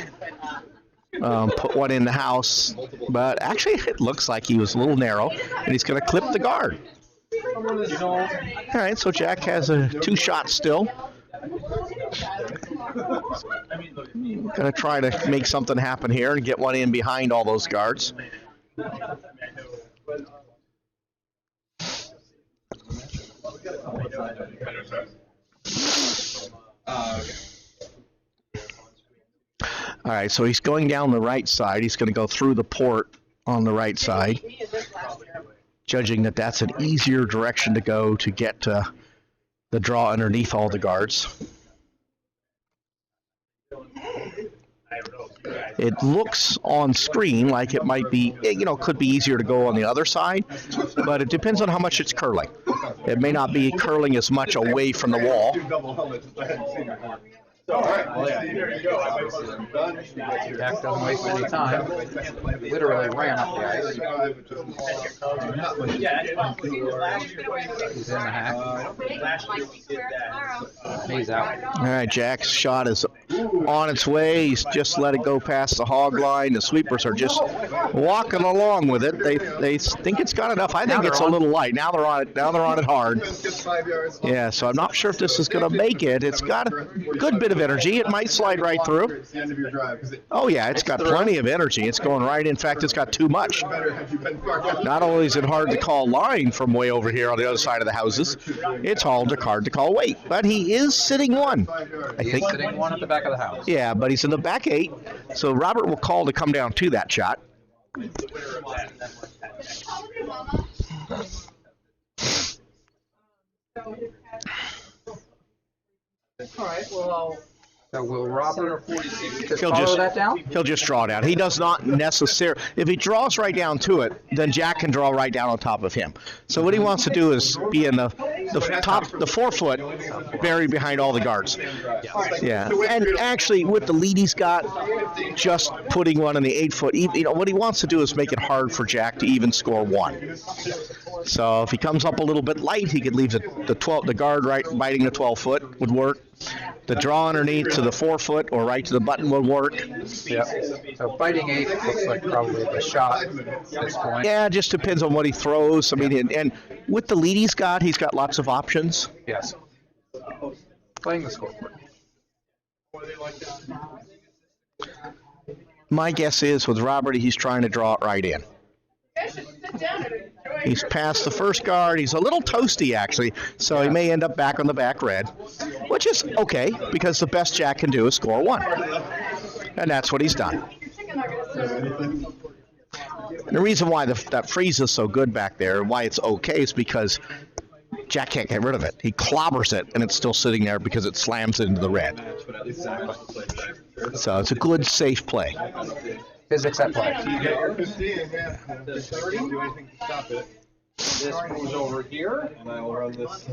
Put one in the house, but actually it looks like he was a little narrow, and he's going to clip the guard. All right, so Jack has 2 shots still. Going to try to make something happen here and get one in behind all those guards. All right, so he's going down the right side. He's going to go through the port on the right side, judging that that's an easier direction to go to get to the draw underneath all the guards. It looks on screen like it might be, could be easier to go on the other side, but it depends on how much it's curling. It may not be curling as much away from the wall. Jack doesn't waste any time. Literally ran up the ice. He's in the hack. He's out. All right, Jack's shot is on its way. He's just let it go past the hog line. The sweepers are just walking along with it. They think it's got enough. I think it's a little light. Now they're on it. Now they're on it hard. Yeah, so I'm not sure if this is going to make it. It's got a good bit of energy. It might slide right through. Oh yeah, it's got plenty of energy. It's going right. In fact, it's got too much. Not only is it hard to call line from way over here on the other side of the houses, it's hard to call weight. But he is sitting 1. I think. He's sitting 1 at the back of the house. Yeah, but he's in the back 8. So Robert will call to come down to that shot. All right, well, So will Robert just He'll follow just that down? He'll just draw down. He does not necessarily. If he draws right down to it, then Jack can draw right down on top of him. So what he wants to do is be in the 4 foot, buried behind all the guards. Yeah, and actually with the lead he's got, just putting one in the 8 foot. What he wants to do is make it hard for Jack to even score 1. So if he comes up a little bit light, he could leave the guard right biting the 12 foot would work. The draw underneath to the 4 foot or right to the button would work. Yeah. So biting 8 looks like probably the shot at this point. Yeah, it just depends on what he throws. I mean, and with the lead he's got lots of options. Yes. Playing the scoreboard. My guess is with Robert, he's trying to draw it right in. He's past the first guard. He's a little toasty, actually, so he may end up back on the back red, which is okay because the best Jack can do is score 1. And that's what he's done. And the reason why that freeze is so good back there, why it's okay, is because Jack can't get rid of it. He clobbers it, and it's still sitting there because it slams into the red. So it's a good, safe play. Physics at play. This goes over here. And I will run this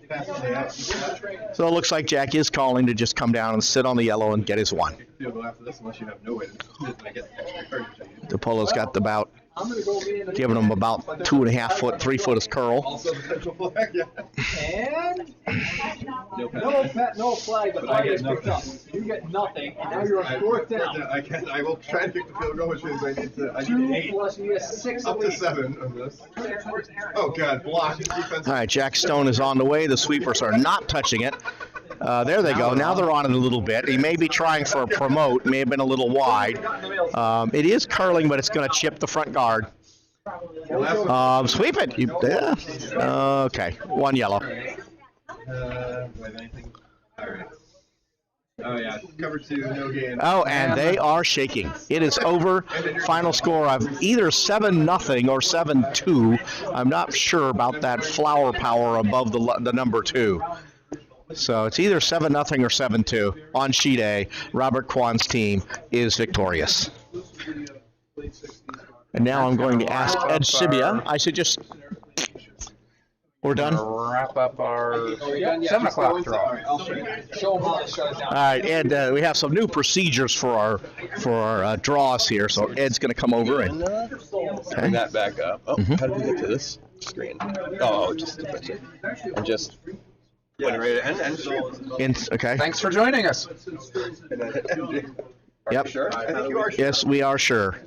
fast play out. So it looks like Jack is calling to just come down and sit on the yellow and get his 1. You'll go after this unless you have no way to I get the extra card. DePolo's got about, I'm gonna go in and giving him about 2.5 foot, 3 foot of curl. Also, potential flag, yeah. And No no flag, the But I flag get is picked up. You get nothing, and now you're on 4th down. I will try and kick the field goal, which means I need 2 8. plus you get 6 Up to 7 of this. Oh god, block. Defense. All right, Jack Stone is on the way. The sweepers are not touching it. There they go. Now they're on it a little bit. He may be trying for a promote. May have been a little wide. It is curling, but it's going to chip the front guard. Sweep it. Yeah. Okay. 1 yellow. With anything? Alright. Oh yeah, cover 2, no gain. Oh, and they are shaking. It is over. Final score of either 7-0 or 7-2. I'm not sure about that flower power above the number 2. So it's either 7-0 or 7-2. On sheet A, Robert Kwan's team is victorious. And now I'm going to ask Ed Sibia. I should just... We're done? Wrap up our 7 o'clock draw. Show them how to shut it down. All right, Ed, we have some new procedures for our draws here. So Ed's going to come over and... Bring that back up. Oh, how do we get to this screen? Oh, just a picture. And just... When you're ready to end. Okay. Thanks for joining us. Yep. Sure? I think you are sure. Yes, we are sure.